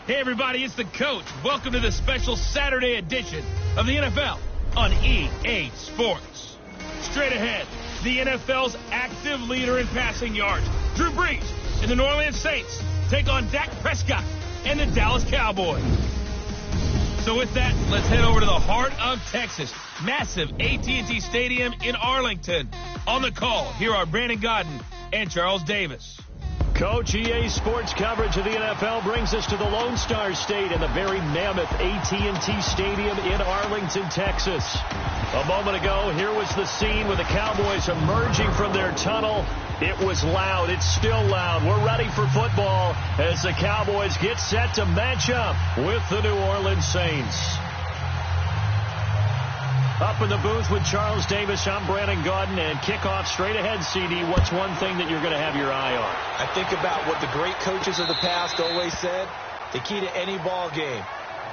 Hey, everybody, it's the coach. Welcome to the special Saturday edition of the NFL on EA Sports. Straight ahead, the NFL's active leader in passing yards, Drew Brees, and the New Orleans Saints take on Dak Prescott and the Dallas Cowboys. So with that, let's head over to the heart of Texas, massive AT&T Stadium in Arlington. On the call, here are Brandon Godden and Charles Davis. Coach, EA Sports coverage of the NFL brings us to the Lone Star State in the very mammoth AT&T Stadium in Arlington, Texas. A moment ago, here was the scene with the Cowboys emerging from their tunnel. It was loud. It's still loud. We're ready for football as the Cowboys get set to match up with the New Orleans Saints. Up in the booth with Charles Davis, I'm Brandon Godden, and kickoff straight ahead, CD. What's one thing that you're going to have your eye on? I think about what the great coaches of the past always said. The key to any ball game.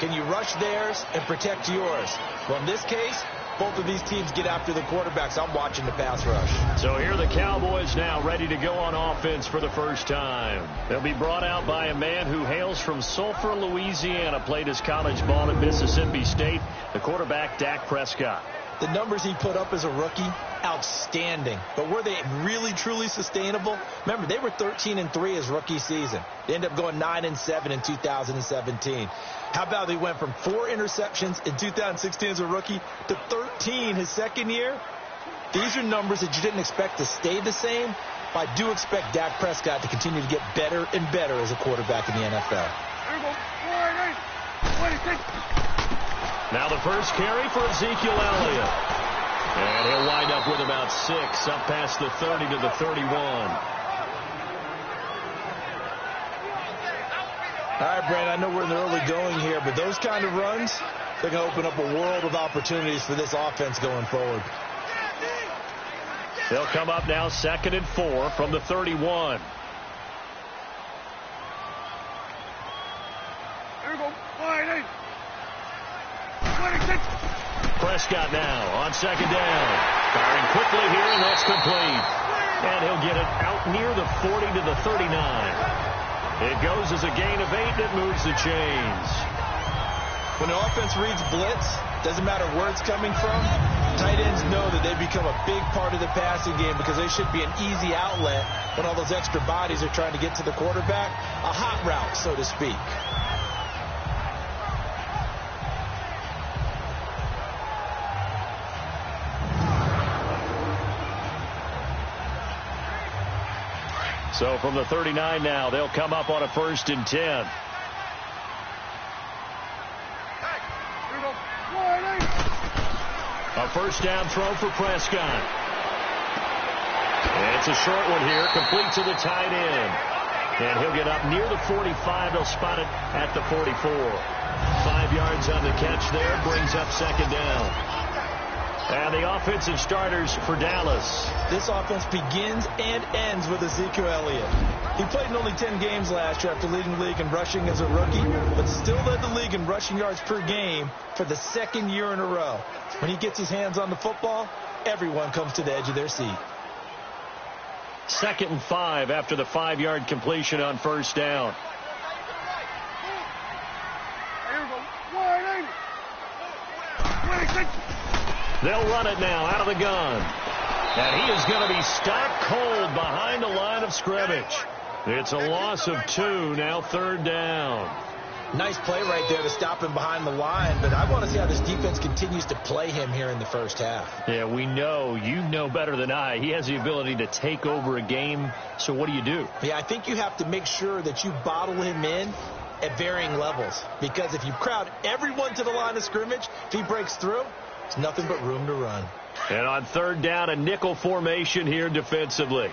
Can you rush theirs and protect yours? Well, in this case, both of these teams get after the quarterbacks. I'm watching the pass rush. So here are the Cowboys now ready to go on offense for the first time. They'll be brought out by a man who hails from Sulphur, Louisiana, played his college ball at Mississippi State, the quarterback Dak Prescott. The numbers he put up as a rookie, outstanding. But were they really, truly sustainable? Remember, they were 13-3 his rookie season. They ended up going 9-7 in 2017. How about they went from 4 interceptions in 2016 as a rookie to 13 his second year? These are numbers that you didn't expect to stay the same, but I do expect Dak Prescott to continue to get better and better as a quarterback in the NFL. Now the first carry for Ezekiel Elliott. And he'll wind up with about 6, up past the 30 to the 31. All right, Brandon, I know we're in the early going here, but those kind of runs, they're going to open up a world of opportunities for this offense going forward. They'll come up now 2nd and 4 from the 31. Prescott now on 2nd down. Firing quickly here, and that's complete. And he'll get it out near the 40 to the 39. It goes as a gain of 8 that moves the chains. When the offense reads blitz, doesn't matter where it's coming from, tight ends know that they become a big part of the passing game because they should be an easy outlet when all those extra bodies are trying to get to the quarterback. A hot route, so to speak. So from the 39 now, they'll come up on a 1st and 10. A first down throw for Prescott. And it's a short one here, complete to the tight end. And he'll get up near the 45. They'll spot it at the 44. 5 yards on the catch there, brings up 2nd down. And the offensive starters for Dallas. This offense begins and ends with Ezekiel Elliott. He played in only 10 games last year after leading the league in rushing as a rookie, but still led the league in rushing yards per game for the 2nd year in a row. When he gets his hands on the football, everyone comes to the edge of their seat. 2nd and 5 after the 5-yard completion on 1st down. They'll run it now out of the gun. And he is going to be stopped cold behind the line of scrimmage. It's a loss of 2, now 3rd down. Nice play right there to stop him behind the line, but I want to see how this defense continues to play him here in the first half. Yeah, we know. You know better than I. He has the ability to take over a game, so what do? Yeah, I think you have to make sure that you bottle him in at varying levels, because if you crowd everyone to the line of scrimmage, if he breaks through, it's nothing but room to run. And on 3rd down, a nickel formation here defensively.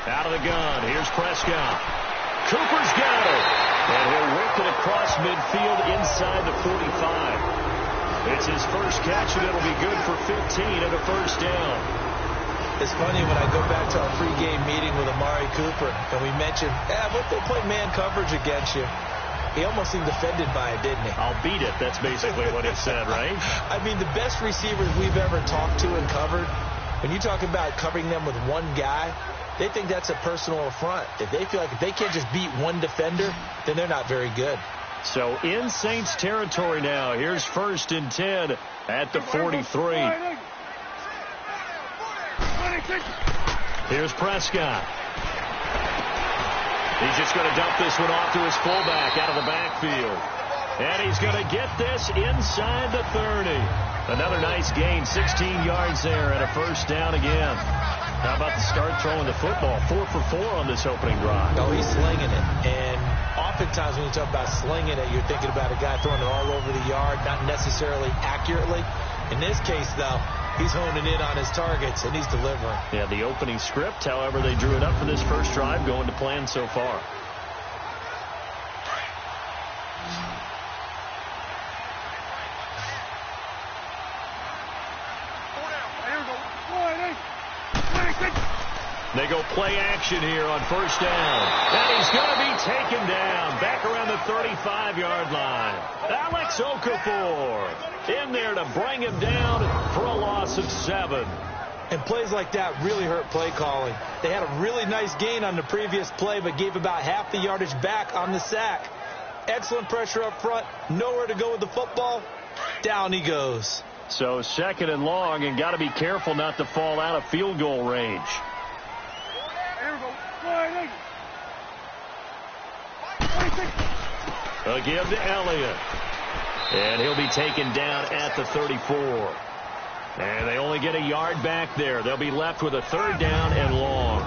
Out of the gun. Here's Prescott. Cooper's got it. And he'll work it across midfield inside the 45. It's his first catch, and it'll be good for 15 and a first down. It's funny when I go back to our pregame meeting with Amari Cooper, and we mentioned, what if they play man coverage against you? He almost seemed offended by it, didn't he? I'll beat it. That's basically what it said, right? I mean, the best receivers we've ever talked to and covered, when you talk about covering them with one guy, they think that's a personal affront. If they feel like if they can't just beat one defender, then they're not very good. So in Saints territory now. Here's 1st and 10 at the 43. Here's Prescott. He's just going to dump this one off to his fullback out of the backfield. And he's going to get this inside the 30. Another nice gain, 16 yards there and a 1st down again. How about the start throwing the football? 4 for 4 on this opening drive. Oh, he's slinging it. And oftentimes when you talk about slinging it, you're thinking about a guy throwing it all over the yard, not necessarily accurately. In this case, though, he's honing in on his targets, and he's delivering. Yeah, the opening script, however, they drew it up for this first drive, going to plan so far. They go play action here on 1st down. And he's going to be taken down back around the 35-yard line. Alex Okafor in there to bring him down for a loss of 7. And plays like that really hurt play calling. They had a really nice gain on the previous play, but gave about half the yardage back on the sack. Excellent pressure up front. Nowhere to go with the football. Down he goes. So 2nd and long, and got to be careful not to fall out of field goal range. A give to Elliott. And he'll be taken down at the 34. And they only get a yard back there. They'll be left with a 3rd down and long.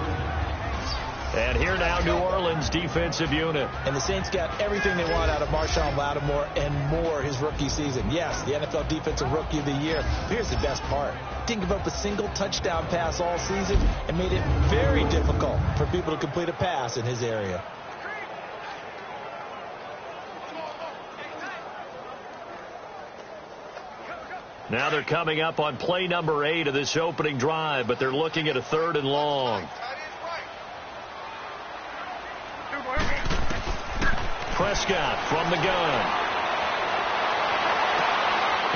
And here now, New Orleans defensive unit. And the Saints got everything they want out of Marshawn Lattimore and more his rookie season. Yes, the NFL Defensive Rookie of the Year. Here's the best part. Didn't give up a single touchdown pass all season and made it very difficult for people to complete a pass in his area. Now they're coming up on play number 8 of this opening drive, but they're looking at a 3rd and long. Prescott from the gun.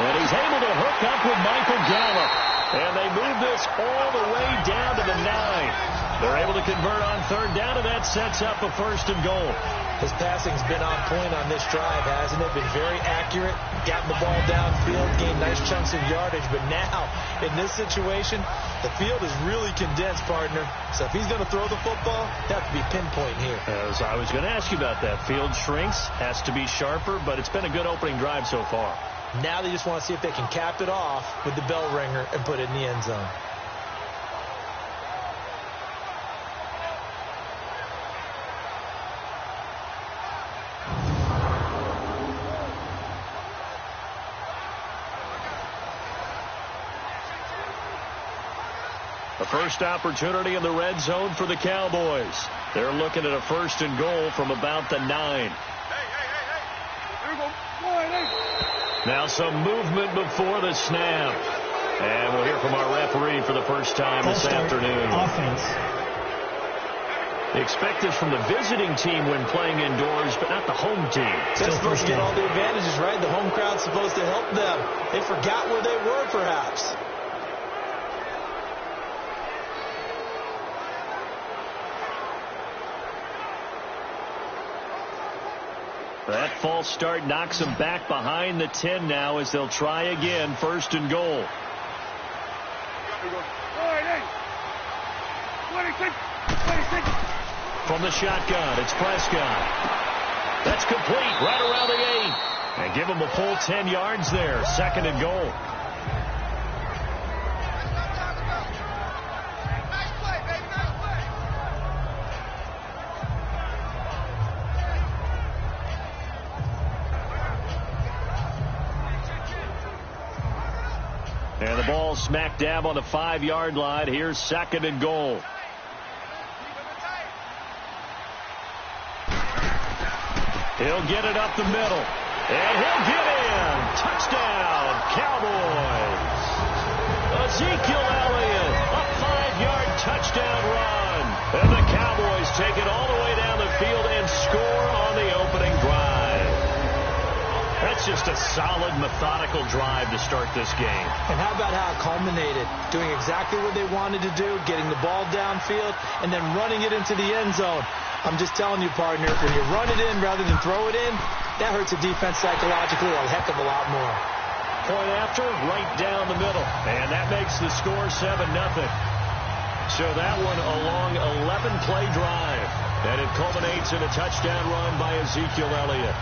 And he's able to hook up with Michael Gallup. And they move this all the way down to the 9. They're able to convert on 3rd down, and that sets up a 1st and goal. His passing's been on point on this drive, hasn't it? Been very accurate, gotten the ball downfield, gained nice chunks of yardage. But now, in this situation, the field is really condensed, partner. So if he's going to throw the football, that could be pinpoint here. As I was going to ask you about that. Field shrinks, has to be sharper, but it's been a good opening drive so far. Now they just want to see if they can cap it off with the bell ringer and put it in the end zone. The first opportunity in the red zone for the Cowboys. They're looking at a 1st and goal from about the 9. Now some movement before the snap. And we'll hear from our referee for the first time this afternoon. Offense. They expect this from the visiting team when playing indoors, but not the home team. They're supposed to get all the advantages, right? The home crowd's supposed to help them. They forgot where they were, perhaps. That false start knocks them back behind the 10 now as they'll try again, 1st and goal. From the shotgun, it's Prescott. That's complete right around the 8. And give them a full 10 yards there, 2nd and goal. And the ball smack dab on the 5-yard line. Here's 2nd and goal. He'll get it up the middle. And he'll get in. Touchdown, Cowboys. Ezekiel Elliott, a 5-yard touchdown run. And the Cowboys take it all the way down the field and score on the opening drive. That's That's just a solid, methodical drive to start this game. And how about how it culminated? Doing exactly what they wanted to do, getting the ball downfield, and then running it into the end zone. I'm just telling you, partner, when you run it in rather than throw it in, that hurts a defense psychologically a heck of a lot more. Point after, right down the middle. And that makes the score 7-0. So that one a long 11-play drive. And it culminates in a touchdown run by Ezekiel Elliott.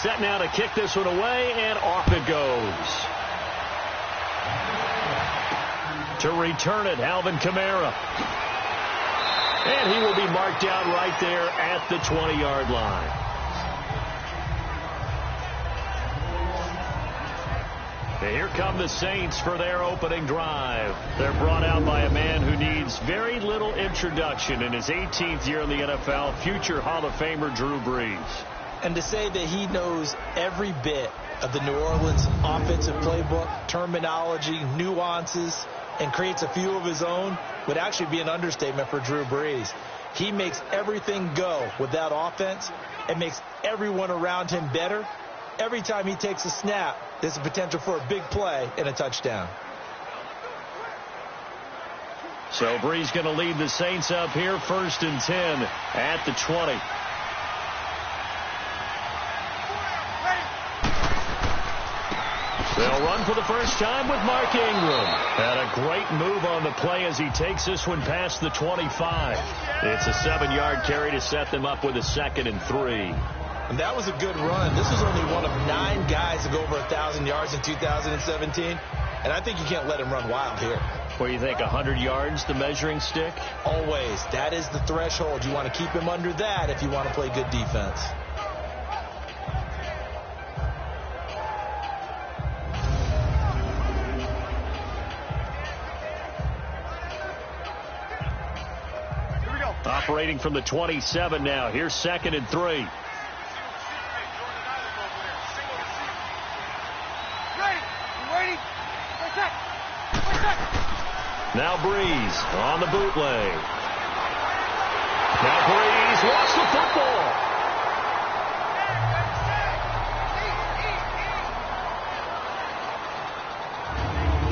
Set now to kick this one away, and off it goes. To return it, Alvin Kamara. And he will be marked down right there at the 20-yard line. And here come the Saints for their opening drive. They're brought out by a man who needs very little introduction in his 18th year in the NFL, future Hall of Famer Drew Brees. And to say that he knows every bit of the New Orleans offensive playbook, terminology, nuances, and creates a few of his own would actually be an understatement for Drew Brees. He makes everything go with that offense and makes everyone around him better. Every time he takes a snap, there's a potential for a big play and a touchdown. So Brees going to lead the Saints up here, 1st and 10 at the 20. They'll run for the first time with Mark Ingram. And a great move on the play as he takes this one past the 25. It's a 7-yard carry to set them up with a 2nd and 3. And that was a good run. This was only one of 9 guys to go over 1,000 yards in 2017. And I think you can't let him run wild here. Where you think 100 yards, the measuring stick? Always. That is the threshold. You want to keep him under that if you want to play good defense. Operating from the 27 now. Here's 2nd and 3. Now Brees on the bootleg. Now Brees lost the football.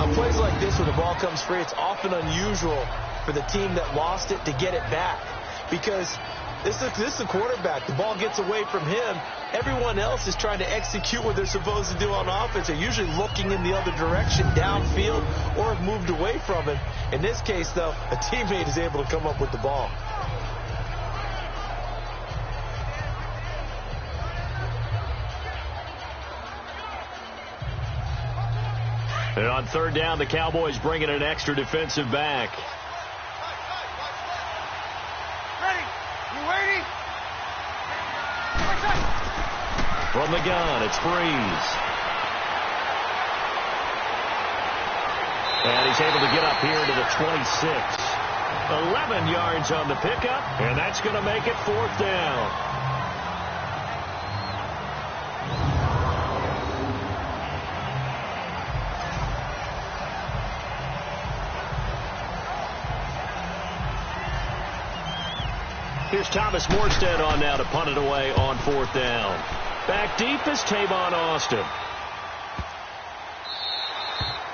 On plays like this where the ball comes free, it's often unusual for the team that lost it to get it back. Because this is the quarterback. The ball gets away from him. Everyone else is trying to execute what they're supposed to do on offense. They're usually looking in the other direction, downfield, or have moved away from him. In this case, though, a teammate is able to come up with the ball. And on 3rd down, the Cowboys bring in an extra defensive back. From the gun, it's Brees. And he's able to get up here to the 26. 11 yards on the pickup, and that's going to make it 4th down. Here's Thomas Morstead on now to punt it away on 4th down. Back deep is Tavon Austin.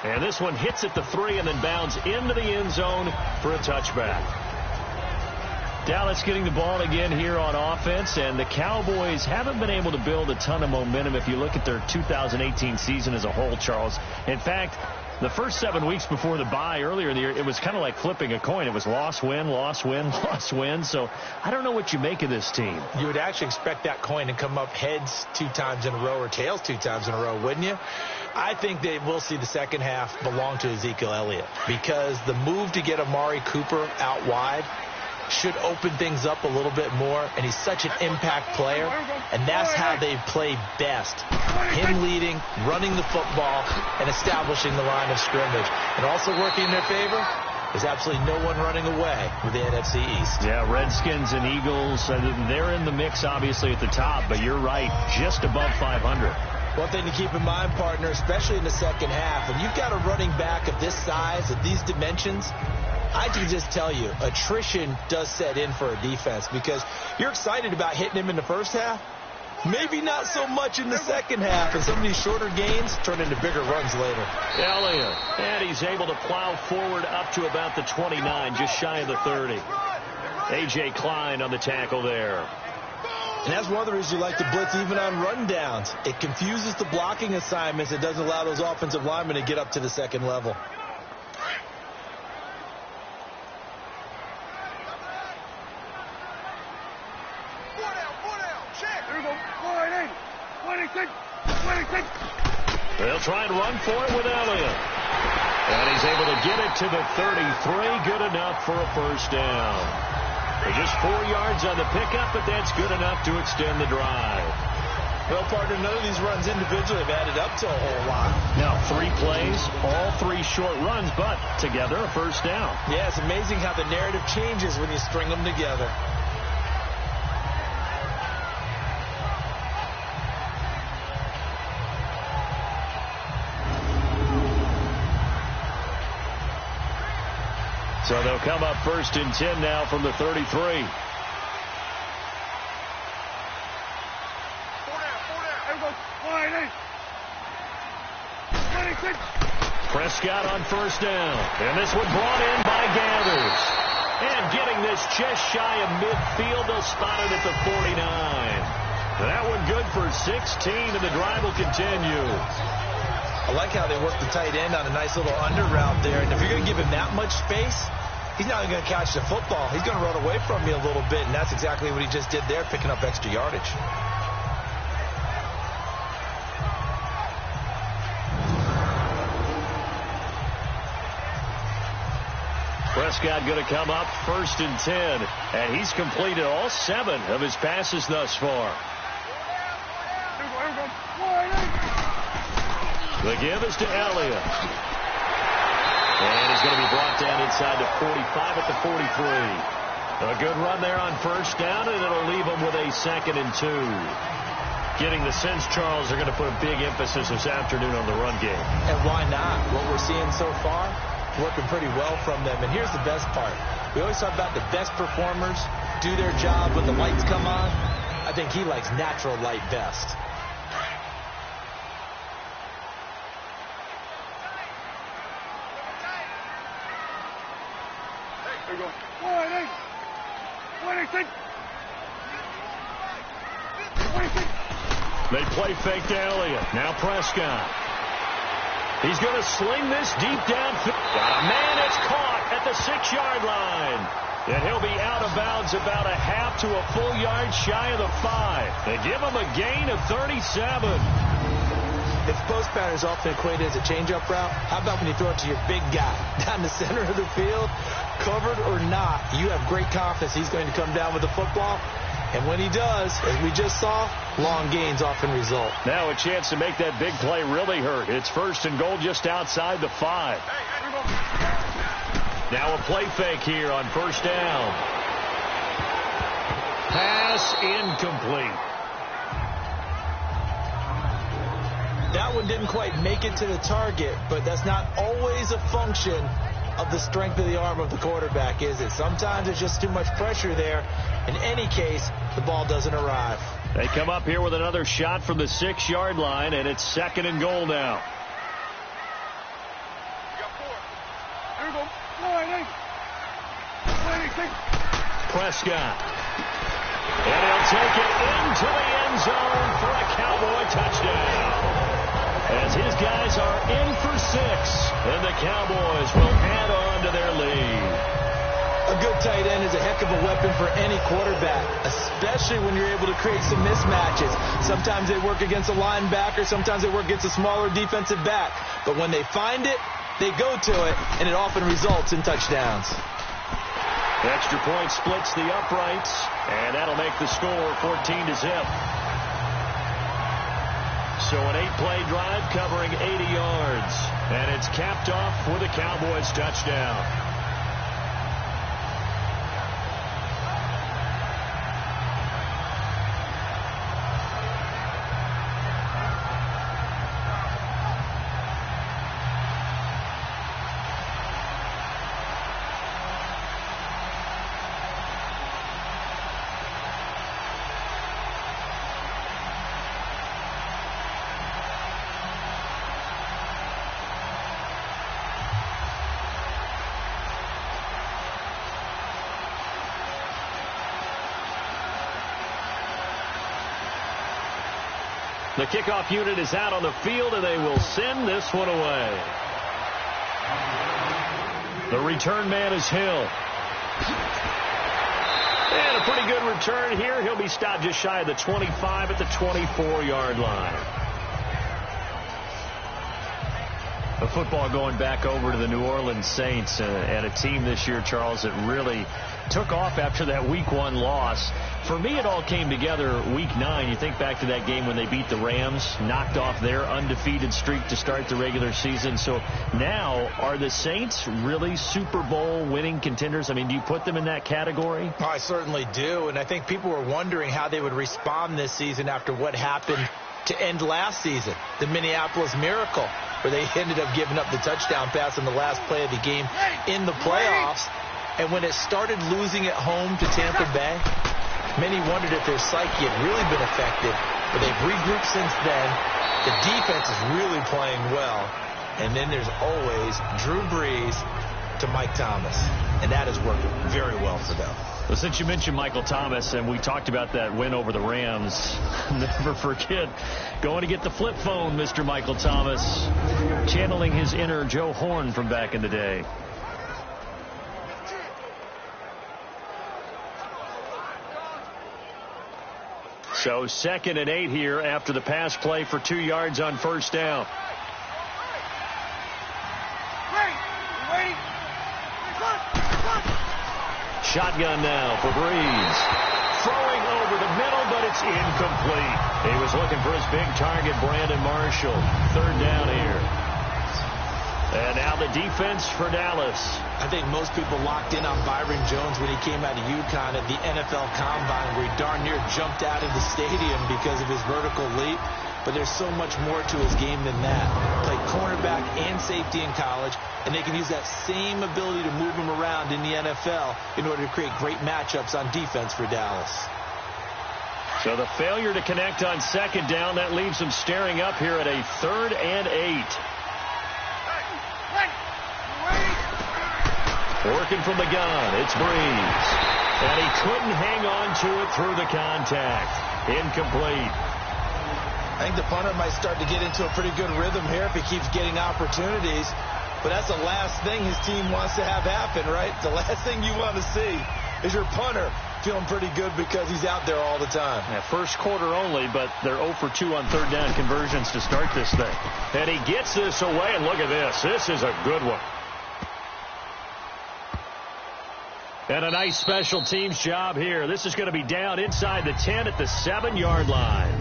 And this one hits at the 3 and then bounds into the end zone for a touchback. Dallas getting the ball again here on offense, and the Cowboys haven't been able to build a ton of momentum if you look at their 2018 season as a whole, Charles. In fact, the first 7 weeks before the bye earlier in the year, it was kind of like flipping a coin. It was loss, win, loss, win, loss, win. So I don't know what you make of this team. You would actually expect that coin to come up heads 2 times in a row or tails 2 times in a row, wouldn't you? I think they will see the second half belong to Ezekiel Elliott because the move to get Amari Cooper out wide should open things up a little bit more, and he's such an impact player, and that's how they play best. Him leading, running the football, and establishing the line of scrimmage. And also working in their favor, there's absolutely no one running away with the NFC East. Yeah, Redskins and Eagles, they're in the mix, obviously, at the top, but you're right, just above 500. One thing to keep in mind, partner, especially in the second half, when you've got a running back of this size, of these dimensions, I can just tell you, attrition does set in for a defense because you're excited about hitting him in the first half. Maybe not so much in the second half, and some of these shorter gains turn into bigger runs later. Elliott, and he's able to plow forward up to about the 29, just shy of the 30. A.J. Klein on the tackle there. And that's one of the reasons you like to blitz even on rundowns. It confuses the blocking assignments. It doesn't allow those offensive linemen to get up to the second level. They'll try and run for it with Elliott. And he's able to get it to the 33. Good enough for a first down. They're just 4 yards on the pickup, but that's good enough to extend the drive. Well, partner, none of these runs individually have added up to a whole lot. Now, 3 plays, all 3 short runs, but together a first down. Yeah, it's amazing how the narrative changes when you string them together. So they'll come up 1st and 10 now from the 33. Prescott on first down. And this one brought in by Gathers. And getting this just shy of midfield, they'll spot it at the 49. That one good for 16, and the drive will continue. I like how they work the tight end on a nice little under route there. And if you're going to give him that much space, he's not going to catch the football. He's going to run away from me a little bit, and that's exactly what he just did there, picking up extra yardage. Prescott going to come up 1st and 10, and he's completed all 7 of his passes thus far. The give is to Elliott. And he's going to be brought down inside the 45 at the 43. A good run there on first down, and it'll leave him with a 2nd and 2. Getting the sense, Charles, they're going to put a big emphasis this afternoon on the run game. And why not? What we're seeing so far, working pretty well from them. And here's the best part. We always talk about the best performers do their job when the lights come on. I think he likes natural light best. They play fake to Elliott. Now Prescott. He's going to sling this deep downfield. Got a man that's caught at the 6-yard line. And he'll be out of bounds about a half to a full yard shy of the 5. They give him a gain of 37. If post pattern is often equated as a change-up route, how about when you throw it to your big guy down the center of the field? Covered or not, you have great confidence he's going to come down with the football. And when he does, as we just saw, long gains often result. Now a chance to make that big play really hurt. It's 1st and goal just outside the 5. Now a play fake here on first down. Pass incomplete. That one didn't quite make it to the target, but that's not always a function of the strength of the arm of the quarterback, is it? Sometimes there's just too much pressure there. In any case, the ball doesn't arrive. They come up here with another shot from the 6-yard line, and it's 2nd and goal now. Prescott. And he'll take it into the end zone for a Cowboy touchdown. As his guys are in for 6, and the Cowboys will add on to their lead. A good tight end is a heck of a weapon for any quarterback, especially when you're able to create some mismatches. Sometimes they work against a linebacker, sometimes they work against a smaller defensive back. But when they find it, they go to it, and it often results in touchdowns. Extra point splits the uprights, and that'll make the score 14-0. So an 8-play drive covering 80 yards, and it's capped off with a Cowboys touchdown. The kickoff unit is out on the field, and they will send this one away. The return man is Hill. And a pretty good return here. He'll be stopped just shy of the 25 at the 24-yard line. The football going back over to the New Orleans Saints, and a team this year, Charles, that really took off after that Week 1 loss. For me, it all came together Week 9. You think back to that game when they beat the Rams, knocked off their undefeated streak to start the regular season. So now, are the Saints really Super Bowl winning contenders? I mean, do you put them in that category? Oh, I certainly do, and I think people were wondering how they would respond this season after what happened to end last season, the Minneapolis Miracle, where they ended up giving up the touchdown pass on the last play of the game in the playoffs. And when it started losing at home to Tampa Bay, many wondered if their psyche had really been affected, but they've regrouped since then. The defense is really playing well. And then there's always Drew Brees to Mike Thomas, and that has worked very well for them. Well, since you mentioned Michael Thomas, and we talked about that win over the Rams, never forget going to get the flip phone, Mr. Michael Thomas, channeling his inner Joe Horn from back in the day. So 2nd and 8 here after the pass play for 2 yards on first down. Shotgun now for Brees. Throwing over the middle, but it's incomplete. He was looking for his big target, Brandon Marshall. 3rd down here. And now the defense for Dallas. I think most people locked in on Byron Jones when he came out of UConn at the NFL Combine, where he darn near jumped out of the stadium because of his vertical leap. But there's so much more to his game than that. Played cornerback and safety in college, and they can use that same ability to move him around in the NFL in order to create great matchups on defense for Dallas. So the failure to connect on 2nd down, that leaves them staring up here at a 3rd and 8. Working from the gun, it's Brees. And he couldn't hang on to it through the contact. Incomplete. I think the punter might start to get into a pretty good rhythm here if he keeps getting opportunities. But that's the last thing his team wants to have happen, right? The last thing you want to see is your punter feeling pretty good because he's out there all the time. Yeah, first quarter only, but they're 0 for 2 on 3rd down conversions to start this thing. And he gets this away, and look at this. This is a good one. And a nice special teams job here. This is going to be down inside the 10 at the 7-yard line.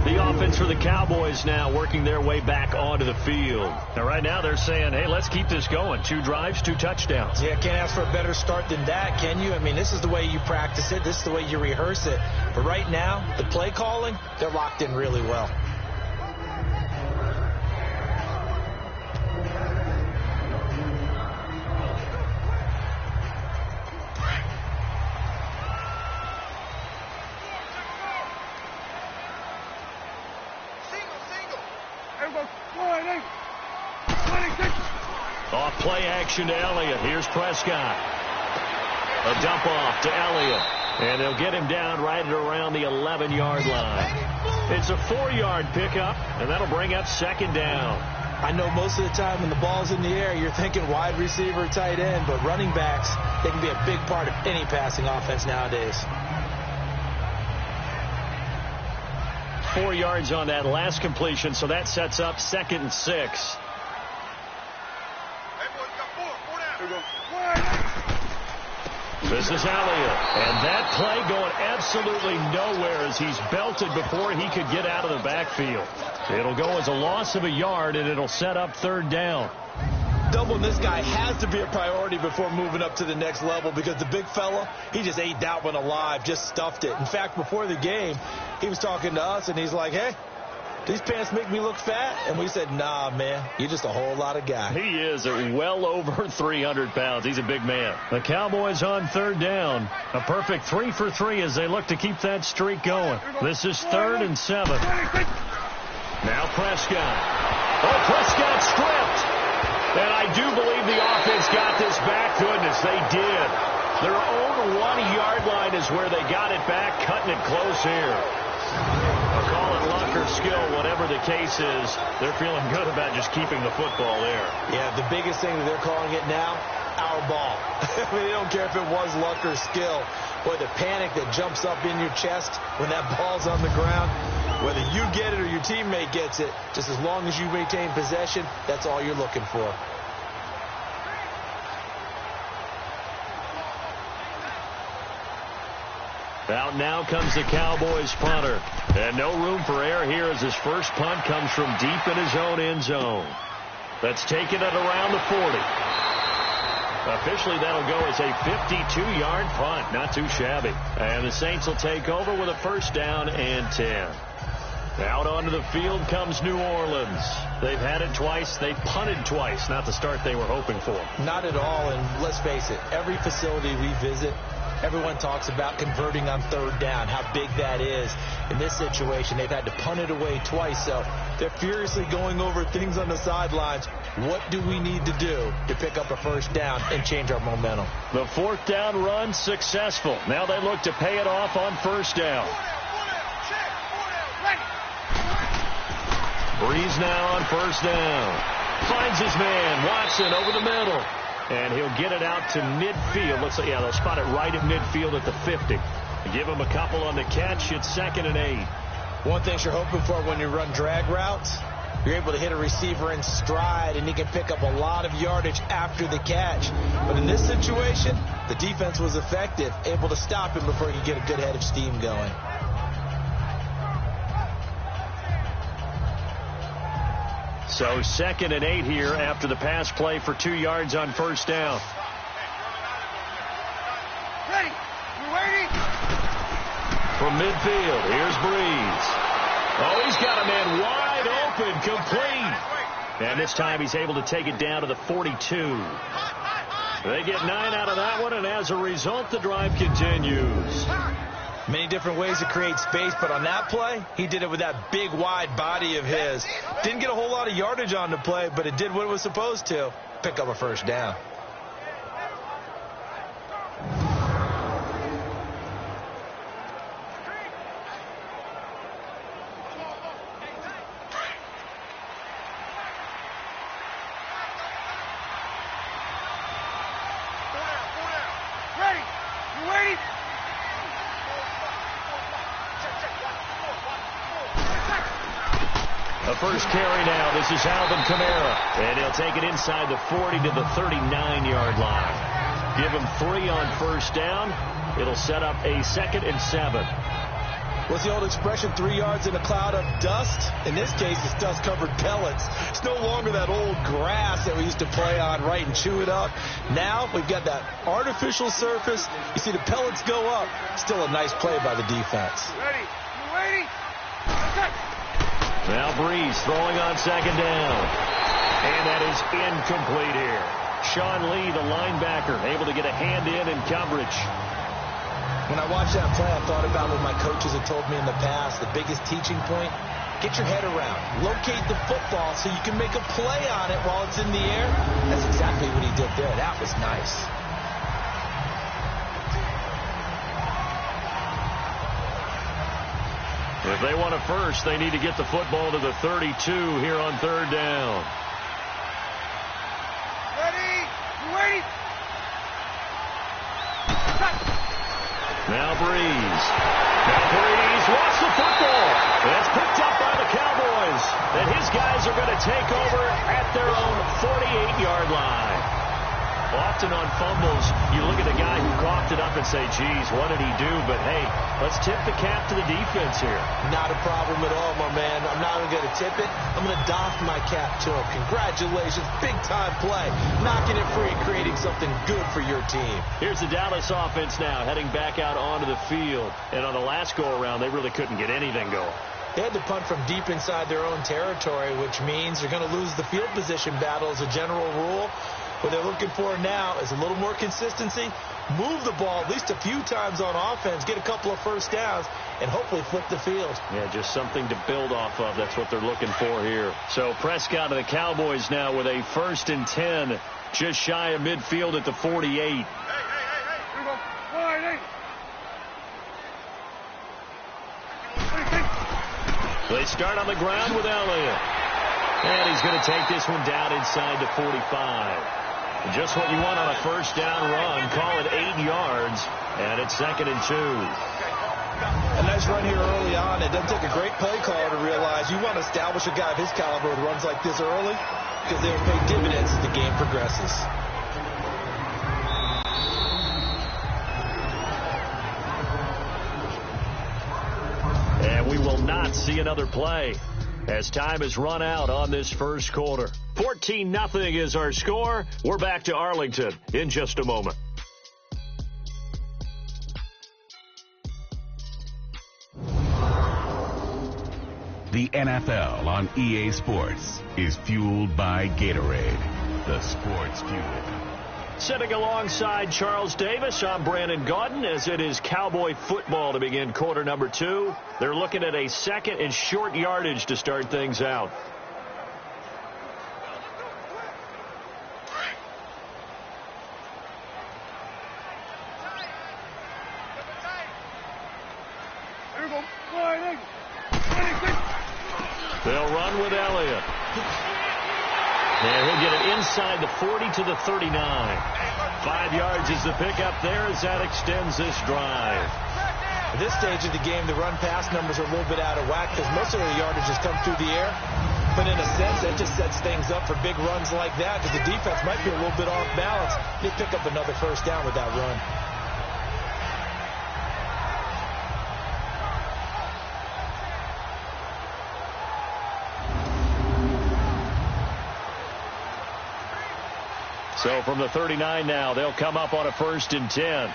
The offense for the Cowboys now working their way back onto the field. Now, right now they're saying, hey, let's keep this going. 2 drives, 2 touchdowns. Yeah, can't ask for a better start than that, can you? I mean, this is the way you practice it. This is the way you rehearse it. But right now, the play calling, they're locked in really well. Off play action to Elliott. Here's Prescott. A dump off to Elliott. And they'll get him down right at around the 11-yard line. It's a 4-yard pickup, and that'll bring up 2nd down. I know most of the time when the ball's in the air, you're thinking wide receiver, tight end, but running backs, they can be a big part of any passing offense nowadays. 4 yards on that last completion, so that sets up 2nd and 6. This is Elliott, and that play going absolutely nowhere as he's belted before he could get out of the backfield. It'll go as a loss of a yard, and it'll set up 3rd down. Doubling this guy has to be a priority before moving up to the next level, because the big fella, he just ate that one alive, just stuffed it. In fact, before the game, he was talking to us, and he's like, hey, these pants make me look fat. And we said, nah, man, you're just a whole lot of guy. He is at well over 300 pounds. He's a big man. The Cowboys on 3rd down. A perfect 3 for 3 as they look to keep that streak going. This is 3rd and 7. Now Prescott. Oh, Prescott stripped. And I do believe the offense got this back. Goodness, they did. Their own 1-yard line is where they got it back, cutting it close here. I'll call it luck or skill, whatever the case is. They're feeling good about just keeping the football there. Yeah, the biggest thing that they're calling it now, our ball. I mean, they don't care if it was luck or skill. Boy, the panic that jumps up in your chest when that ball's on the ground, whether you get it or your teammate gets it, just as long as you maintain possession, that's all you're looking for. Out now comes the Cowboys punter. And no room for error here as his first punt comes from deep in his own end zone. That's taken at around the 40. Officially, that'll go as a 52-yard punt. Not too shabby. And the Saints will take over with a 1st down and 10. Out onto the field comes New Orleans. They've had it twice. They've punted twice. Not the start they were hoping for. Not at all. And let's face it, every facility we visit, everyone talks about converting on 3rd down, how big that is. In this situation, they've had to punt it away twice, so they're furiously going over things on the sidelines. What do we need to do to pick up a 1st down and change our momentum? The 4th down run successful. Now they look to pay it off on 1st down. Breeze now on 1st down. Finds his man, Watson, over the middle. And he'll get it out to midfield. Let's say, yeah, they'll spot it right at midfield at the 50. Give him a couple on the catch. It's 2nd and 8. One thing you're hoping for when you run drag routes, you're able to hit a receiver in stride, and he can pick up a lot of yardage after the catch. But in this situation, the defense was effective, able to stop him before he could get a good head of steam going. So 2nd and 8 here after the pass play for 2 yards on 1st down. Ready. We're waiting. From midfield, here's Breeze. Oh, he's got a man wide open, complete. And this time he's able to take it down to the 42. They get 9 out of that one, and as a result, the drive continues. Many different ways to create space, but on that play, he did it with that big, wide body of his. Didn't get a whole lot of yardage on the play, but it did what it was supposed to. Pick up a 1st down. Ready. We're waiting. The first carry now. This is Alvin Kamara. And he'll take it inside the 40 to the 39-yard line. Give him 3 on 1st down. It'll set up a 2nd and 7. What's the old expression, 3 yards in a cloud of dust? In this case, it's dust-covered pellets. It's no longer that old grass that we used to play on, right, and chew it up. Now we've got that artificial surface. You see the pellets go up. Still a nice play by the defense. Ready. We're waiting. Okay. Now Breeze throwing on 2nd down. And that is incomplete here. Sean Lee, the linebacker, able to get a hand in coverage. When I watched that play, I thought about what my coaches had told me in the past. The biggest teaching point, get your head around. Locate the football so you can make a play on it while it's in the air. That's exactly what he did there. That was nice. If they want a first, they need to get the football to the 32 here on 3rd down. Ready. We're waiting. Now Breeze. Now Breeze lost the football. That's picked up by the Cowboys. And his guys are going to take over at their own 48-yard line. Often on fumbles, you look at the guy who coughed it up and say, geez, what did he do? But, hey, let's tip the cap to the defense here. Not a problem at all, my man. I'm not even going to tip it. I'm going to doff my cap to him. Congratulations. Big-time play. Knocking it free, creating something good for your team. Here's the Dallas offense now, heading back out onto the field. And on the last go-around, they really couldn't get anything going. They had to punt from deep inside their own territory, which means they're going to lose the field position battle as a general rule. What they're looking for now is a little more consistency, move the ball at least a few times on offense, get a couple of first downs, and hopefully flip the field. Yeah, just something to build off of. That's what they're looking for here. So Prescott and the Cowboys now with a 1st and 10, just shy of midfield at the 48. Here we go. Wide, They start on the ground with Elliott. And he's going to take this one down inside the 45. Just what you want on a first down run. Call it 8 yards. And it's 2nd and 2. A nice run here early on. It doesn't take a great play caller to realize you want to establish a guy of his caliber with runs like this early because they will pay dividends as the game progresses. And we will not see another play as time has run out on this first quarter. 14-0 is our score. We're back to Arlington in just a moment. The NFL on EA Sports is fueled by Gatorade, the sports fuel. Sitting alongside Charles Davis, I'm Brandon Gaudin as it is Cowboy football to begin quarter number 2. They're looking at a 2nd and short yardage to start things out. Here we go. Wide, They'll run with Elliott. And he'll get it inside the 40 to the 39. 5 yards is the pickup there as that extends this drive. At this stage of the game, the run-pass numbers are a little bit out of whack because most of the yardage has come through the air. But in a sense, that just sets things up for big runs like that because the defense might be a little bit off balance. They pick up another first down with that run. So from the 39 now, they'll come up on a 1st and 10.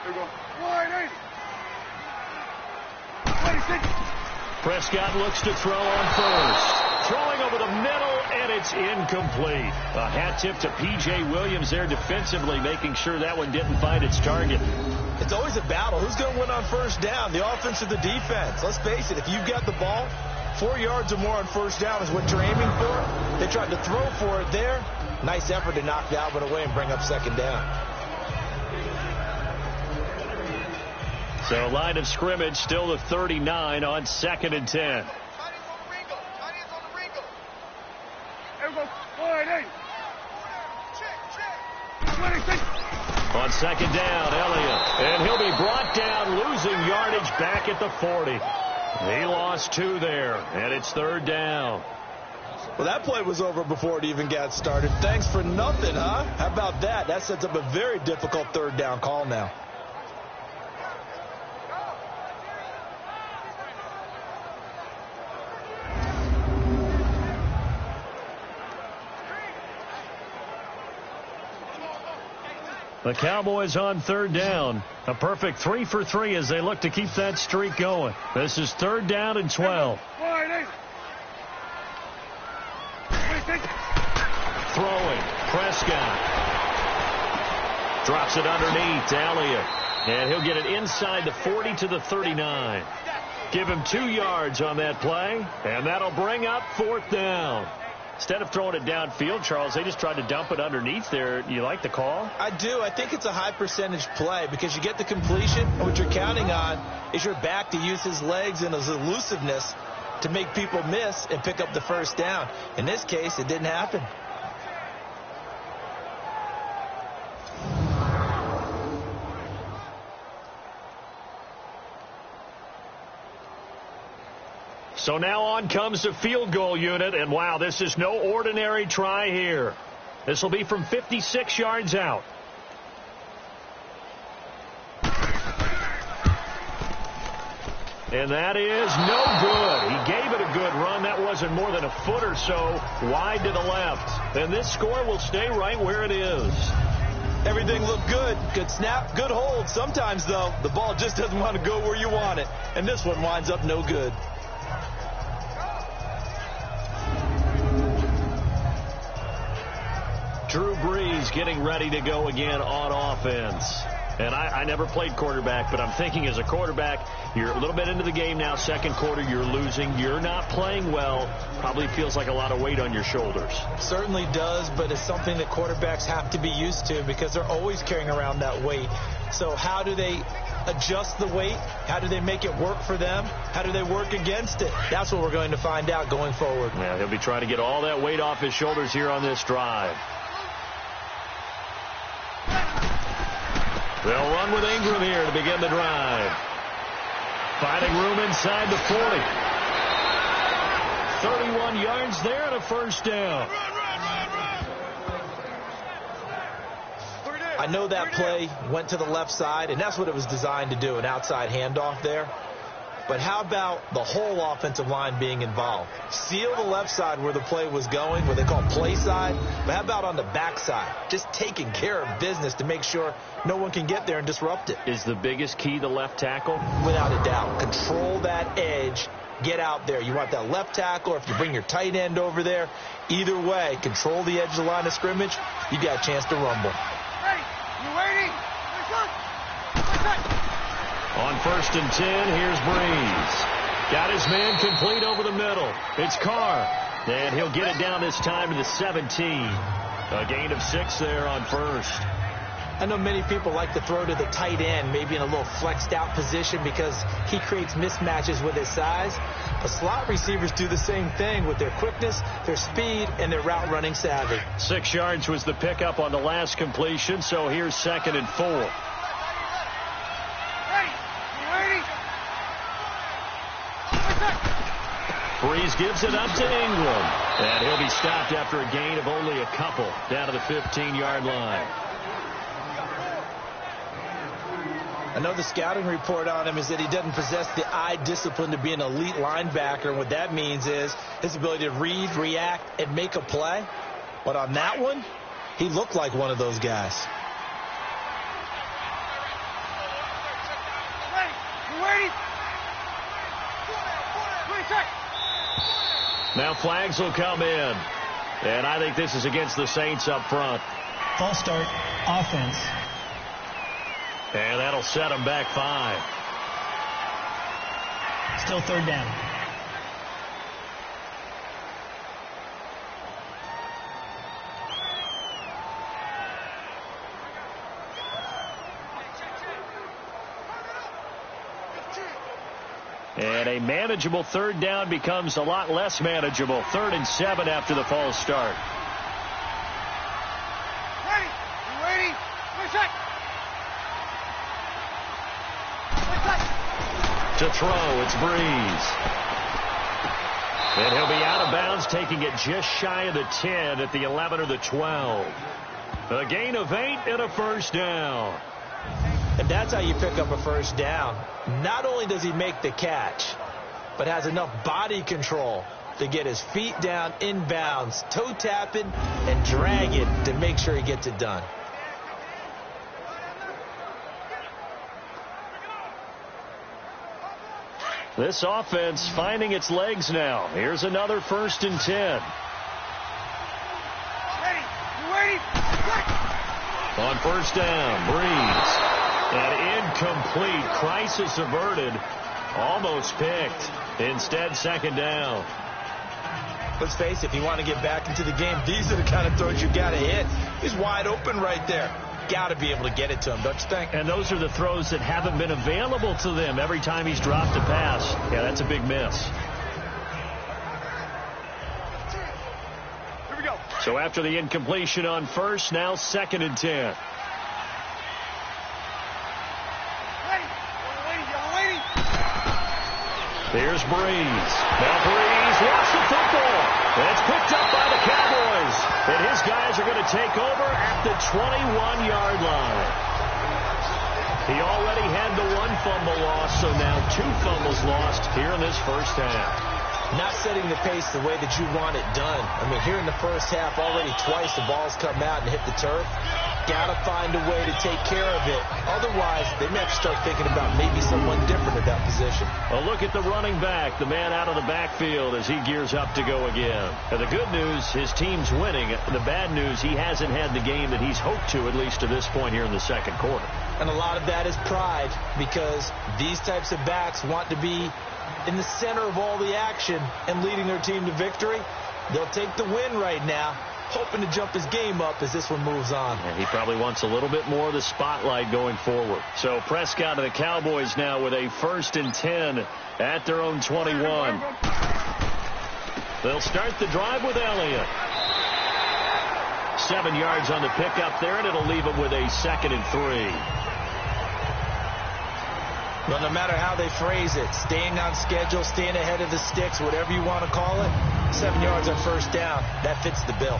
Here we go. Wide, 26. Prescott looks to throw on first. Throwing over the middle, and it's incomplete. A hat tip to P.J. Williams there defensively, making sure that one didn't find its target. It's always a battle. Who's going to win on first down, the offense or the defense? Let's face it, if you've got the ball, 4 yards or more on first down is what you're aiming for. They tried to throw for it there. Nice effort to knock that one away and bring up 2nd down. So line of scrimmage still the 39 on 2nd and 10. Here we go. Wide, 26. On 2nd down, Elliott. And he'll be brought down, losing yardage back at the 40. He lost 2 there, and it's 3rd down. Well, that play was over before it even got started. Thanks for nothing, huh? How about that? That sets up a very difficult 3rd down call now. The Cowboys on 3rd down. A perfect 3 for 3 as they look to keep that streak going. This is 3rd down and 12. Throwing. Prescott. Drops it underneath to Elliott. And he'll get it inside the 40 to the 39. Give him 2 yards on that play. And that'll bring up 4th down. Instead of throwing it downfield, Charles, they just tried to dump it underneath there. You like the call? I do. I think it's a high percentage play because you get the completion, and what you're counting on is your back to use his legs and his elusiveness to make people miss and pick up the first down. In this case, it didn't happen. So now on comes the field goal unit, and wow, this is no ordinary try here. This will be from 56 yards out. And that is no good. He gave it a good run. That wasn't more than a foot or so wide to the left. And this score will stay right where it is. Everything looked good. Good snap, good hold. Sometimes, though, the ball just doesn't want to go where you want it. And this one winds up no good. Drew Brees getting ready to go again on offense. And I never played quarterback, but I'm thinking as a quarterback, you're a little bit into the game now. Second quarter, you're losing. You're not playing well. Probably feels like a lot of weight on your shoulders. Certainly does, but it's something that quarterbacks have to be used to because they're always carrying around that weight. So how do they adjust the weight? How do they make it work for them? How do they work against it? That's what we're going to find out going forward. Yeah, he'll be trying to get all that weight off his shoulders here on this drive. They'll run with Ingram here to begin the drive. Finding room inside the 40. 31 yards there and a first down. I know that play went to the left side, and that's what it was designed to do, an outside handoff there. But how about the whole offensive line being involved? Seal the left side where the play was going, what they call play side. But how about on the back side? Just taking care of business to make sure no one can get there and disrupt it. Is the biggest key the left tackle? Without a doubt. Control that edge. Get out there. You want that left tackle, or if you bring your tight end over there, either way, control the edge of the line of scrimmage. You got a chance to rumble. Hey, you waiting? On 1st and 10, here's Brees. Got his man complete over the middle. It's Carr. And he'll get it down this time to the 17. A gain of 6 there on first. I know many people like to throw to the tight end, maybe in a little flexed out position because he creates mismatches with his size. But slot receivers do the same thing with their quickness, their speed, and their route running savvy. 6 yards was the pickup on the last completion, so here's 2nd and 4. Brees gives it up to Ingram. And he'll be stopped after a gain of only a couple down to the 15-yard line. I know the scouting report on him is that he doesn't possess the eye discipline to be an elite linebacker. And what that means is his ability to read, react, and make a play. But on that one, he looked like one of those guys. Now flags will come in. And I think this is against the Saints up front. False start, offense. And that'll set them back 5. Still 3rd down. And a manageable 3rd down becomes a lot less manageable. 3rd and 7 after the false start. Ready? To throw, it's Brees. And he'll be out of bounds, taking it just shy of the 10 at the 11 or the 12. A gain of 8 and a first down. And that's how you pick up a first down. Not only does he make the catch, but has enough body control to get his feet down inbounds, toe tapping, and drag it to make sure he gets it done. This offense finding its legs now. Here's another 1st and 10. Ready? On 1st down, Brees. And incomplete. Crisis averted. Almost picked. Instead, 2nd down. Let's face it, if you want to get back into the game, these are the kind of throws you got to hit. He's wide open right there. Got to be able to get it to him, don't you think? And those are the throws that haven't been available to them every time he's dropped a pass. Yeah, that's a big miss. Here we go. So after the incompletion on 1st, now 2nd and 10. Here's Breeze. Now Breeze lost the football. And it's picked up by the Cowboys. And his guys are going to take over at the 21-yard line. He already had the one fumble loss, so now 2 fumbles lost here in this first half. Not setting the pace the way that you want it done. I mean, here in the first half, already twice the ball's come out and hit the turf. Got to find a way to take care of it. Otherwise, they may have to start thinking about maybe someone different at that position. A look at the running back, the man out of the backfield as he gears up to go again. And the good news, his team's winning. The bad news, he hasn't had the game that he's hoped to, at least to this point here in the second quarter. And a lot of that is pride, because these types of backs want to be in the center of all the action and leading their team to victory. They'll take the win right now, hoping to jump his game up as this one moves on. And he probably wants a little bit more of the spotlight going forward. So Prescott and the Cowboys now with a 1st and 10 at their own 21. They'll start the drive with Elliott. 7 yards on the pickup there, and it'll leave him with a 2nd and 3. Well, no matter how they phrase it, staying on schedule, staying ahead of the sticks, whatever you want to call it, 7 yards on first down, that fits the bill.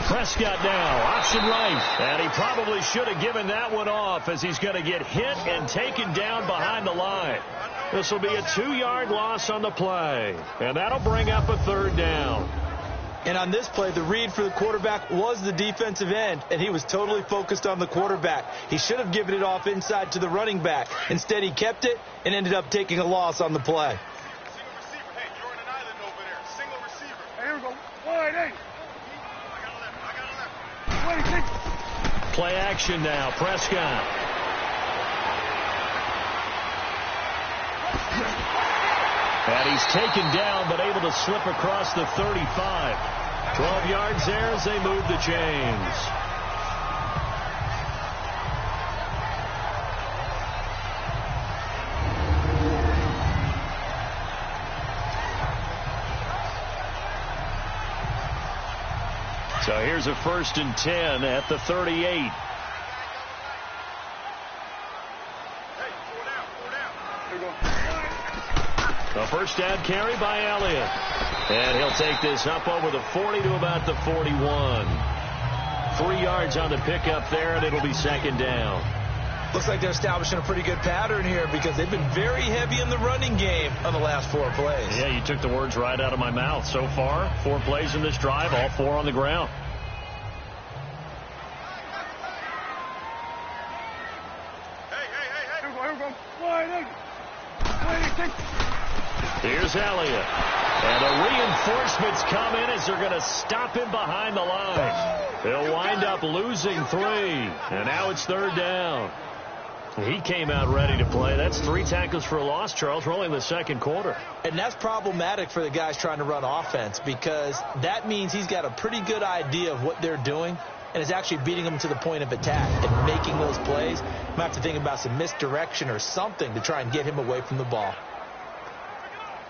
Prescott now, option right. And he probably should have given that one off as he's going to get hit and taken down behind the line. This will be a 2-yard loss on the play. And that'll bring up a 3rd down. And on this play, the read for the quarterback was the defensive end, and he was totally focused on the quarterback. He should have given it off inside to the running back. Instead, he kept it and ended up taking a loss on the play. Single receiver. Hey, you're on an island over there. Single receiver. Hey, here we go. Wide, hey. Play action now, Prescott. And he's taken down, but able to slip across the 35. 12 yards there as they move the chains. So here's a 1st and 10 at the 38. A first down carry by Elliott. And he'll take this up over the 40 to about the 41. 3 yards on the pickup there, and it'll be 2nd down. Looks like they're establishing a pretty good pattern here because they've been very heavy in the running game on the last 4 plays. Yeah, you took the words right out of my mouth. So far, 4 plays in this drive, all 4 on the ground. Here's Elliott. And the reinforcements come in as they're going to stop him behind the line. They'll wind up losing 3. And now it's 3rd down. He came out ready to play. That's 3 tackles for a loss, Charles. We're only in the second quarter. And that's problematic for the guys trying to run offense because that means he's got a pretty good idea of what they're doing and is actually beating them to the point of attack and making those plays. Might have to think about some misdirection or something to try and get him away from the ball.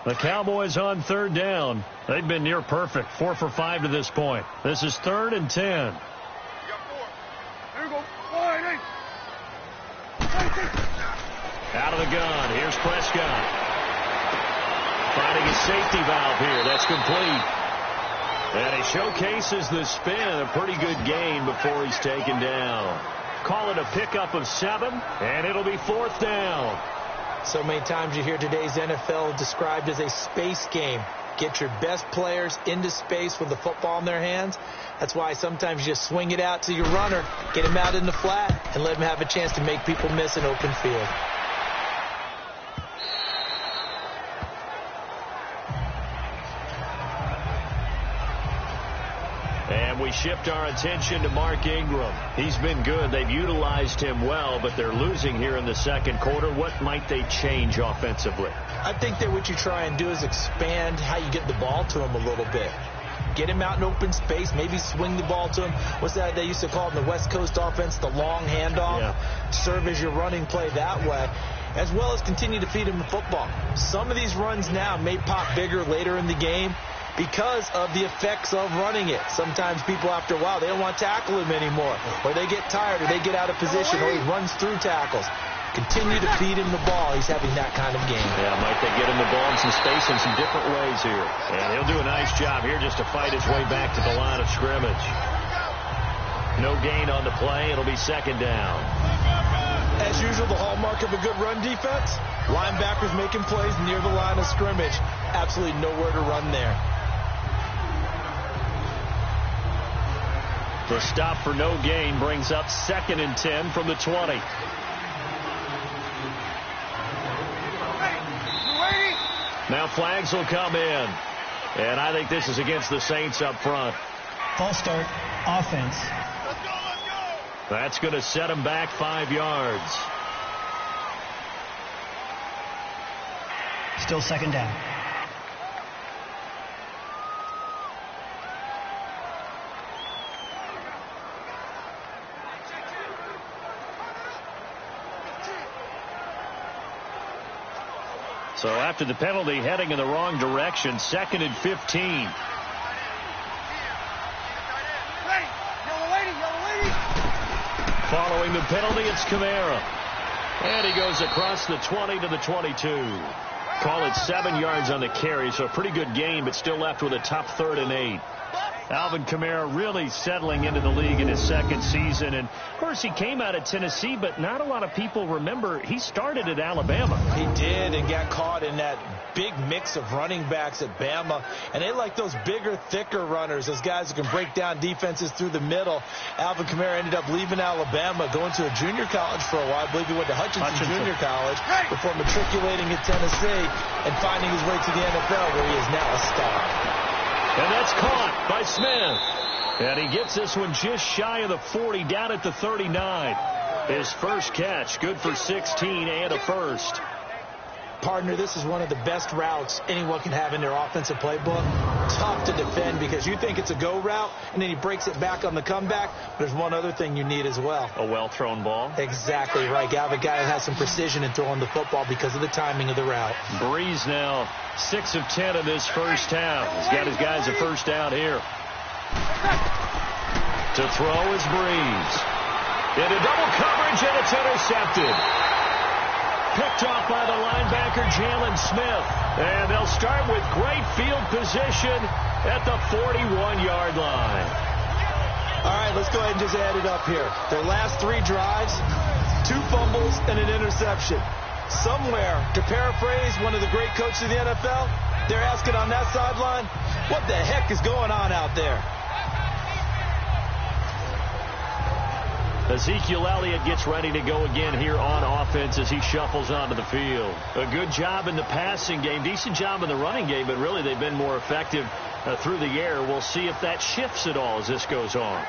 The Cowboys on 3rd down. They've been near perfect. 4 for 5 to this point. This is 3rd and 10. You got 4. Here we go. Wide, hey. Out of the gun. Here's Prescott. Finding a safety valve here. That's complete. And he showcases the spin. A pretty good gain before he's taken down. Call it a pickup of 7, and it'll be 4th down. So many times you hear today's NFL described as a space game. Get your best players into space with the football in their hands. That's why sometimes you just swing it out to your runner, get him out in the flat, and let him have a chance to make people miss an open field. And we shift our attention to Mark Ingram. He's been good. They've utilized him well, but they're losing here in the second quarter. What might they change offensively? I think that what you try and do is expand how you get the ball to him a little bit. Get him out in open space, maybe swing the ball to him. What's that they used to call it in the West Coast offense, the long handoff? Yeah. Serve as your running play that way. as well as continue to feed him the football. Some of these runs now may pop bigger later in the game because of the effects of running it. Sometimes people, after a while, they don't want to tackle him anymore, or they get tired, or they get out of position, or he runs through tackles. Continue to feed him the ball. He's having that kind of game. Yeah, might they get him the ball in some space in some different ways here. And he'll do a nice job here just to fight his way back to the line of scrimmage. No gain on the play. It'll be second down. As usual, the hallmark of a good run defense, linebackers making plays near the line of scrimmage. Absolutely nowhere to run there. The stop for no gain brings up 2nd and 10 from the 20. Now flags will come in. And I think this is against the Saints up front. False start, offense. That's going to set him back 5 yards. Still second down. So after the penalty, heading in the wrong direction, 2nd and 15. Following the penalty, it's Kamara. And he goes across the 20 to the 22. Call it 7 yards on the carry, so a pretty good game, but still left with a tough 3rd and 8. Alvin Kamara really settling into the league in his 2nd season. And, of course, he came out of Tennessee, but not a lot of people remember he started at Alabama. He did, and got caught in that big mix of running backs at Bama. And they like those bigger, thicker runners, those guys who can break down defenses through the middle. Alvin Kamara ended up leaving Alabama, going to a junior college for a while. I believe he went to Hutchinson Junior College before matriculating at Tennessee and finding his way to the NFL, where he is now a star. And that's caught by Smith. And he gets this one just shy of the 40, down at the 39. His first catch, good for 16 and a first. Partner, this is one of the best routes anyone can have in their offensive playbook. Tough to defend because you think it's a go route, and then he breaks it back on the comeback. There's one other thing you need as well. A well-thrown ball. Exactly right. You have a guy that has some precision in throwing the football because of the timing of the route. Breeze now 6 of 10 in this first half. He's got his guys a first down here. To throw is Breeze. Into double coverage, and it's intercepted. Picked off by the linebacker, Jalen Smith. And they'll start with great field position at the 41-yard line. All right, let's go ahead and just add it up here. Their last 3 drives, 2 fumbles and an interception. Somewhere, to paraphrase one of the great coaches of the NFL, they're asking on that sideline, what the heck is going on out there? Ezekiel Elliott gets ready to go again here on offense as he shuffles onto the field. A good job in the passing game, decent job in the running game, but really they've been more effective through the air. We'll see if that shifts at all as this goes on.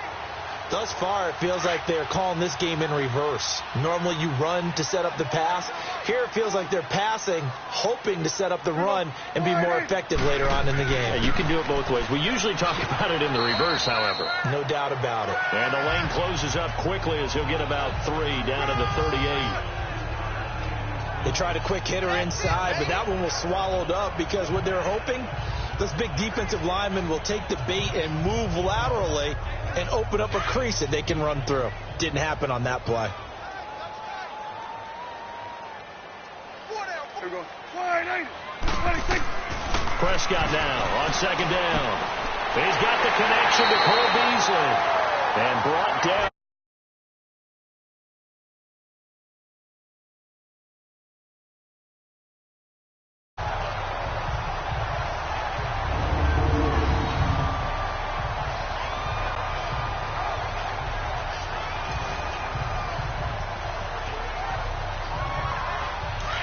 Thus far, it feels like they're calling this game in reverse. Normally you run to set up the pass. Here it feels like they're passing, hoping to set up the run and be more effective later on in the game. Yeah, you can do it both ways. We usually talk about it in the reverse, however. No doubt about it. And the lane closes up quickly as he'll get about 3 down to the 38. They tried a quick hitter inside, but that one was swallowed up because what they're hoping, those big defensive linemen will take the bait and move laterally and open up a crease that they can run through. Didn't happen on that play. Prescott now on second down. He's got the connection to Cole Beasley and brought down.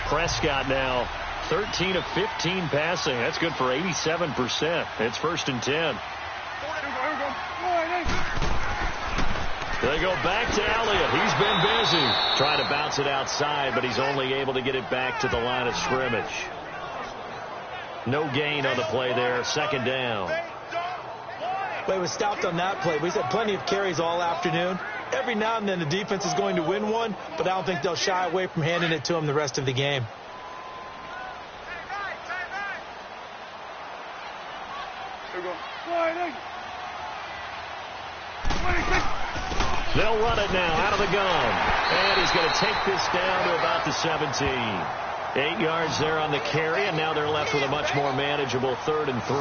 Prescott now 13 of 15 passing. That's good for 87%. It's 1st and 10. They go back to Elliott. He's been busy trying to bounce it outside, but he's only able to get it back to the line of scrimmage. No gain on the play there. 2nd down. Well, he was stopped on that play. He's had plenty of carries all afternoon. Every now and then the defense is going to win one, but I don't think they'll shy away from handing it to them the rest of the game. They'll run it now out of the gun. And he's going to take this down to about the 17. 8 yards there on the carry, and now they're left with a much more manageable 3rd and 3.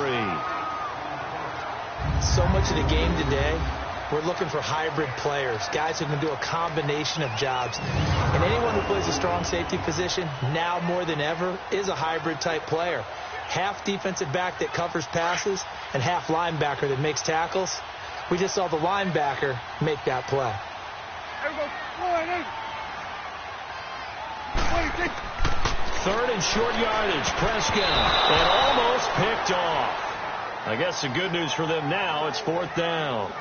So much of the game today, we're looking for hybrid players, guys who can do a combination of jobs. And anyone who plays a strong safety position, now more than ever, is a hybrid type player. Half defensive back that covers passes and half linebacker that makes tackles. We just saw the linebacker make that play. 3rd and short yardage. Prescott, and almost picked off. I guess the good news for them now, it's 4th down.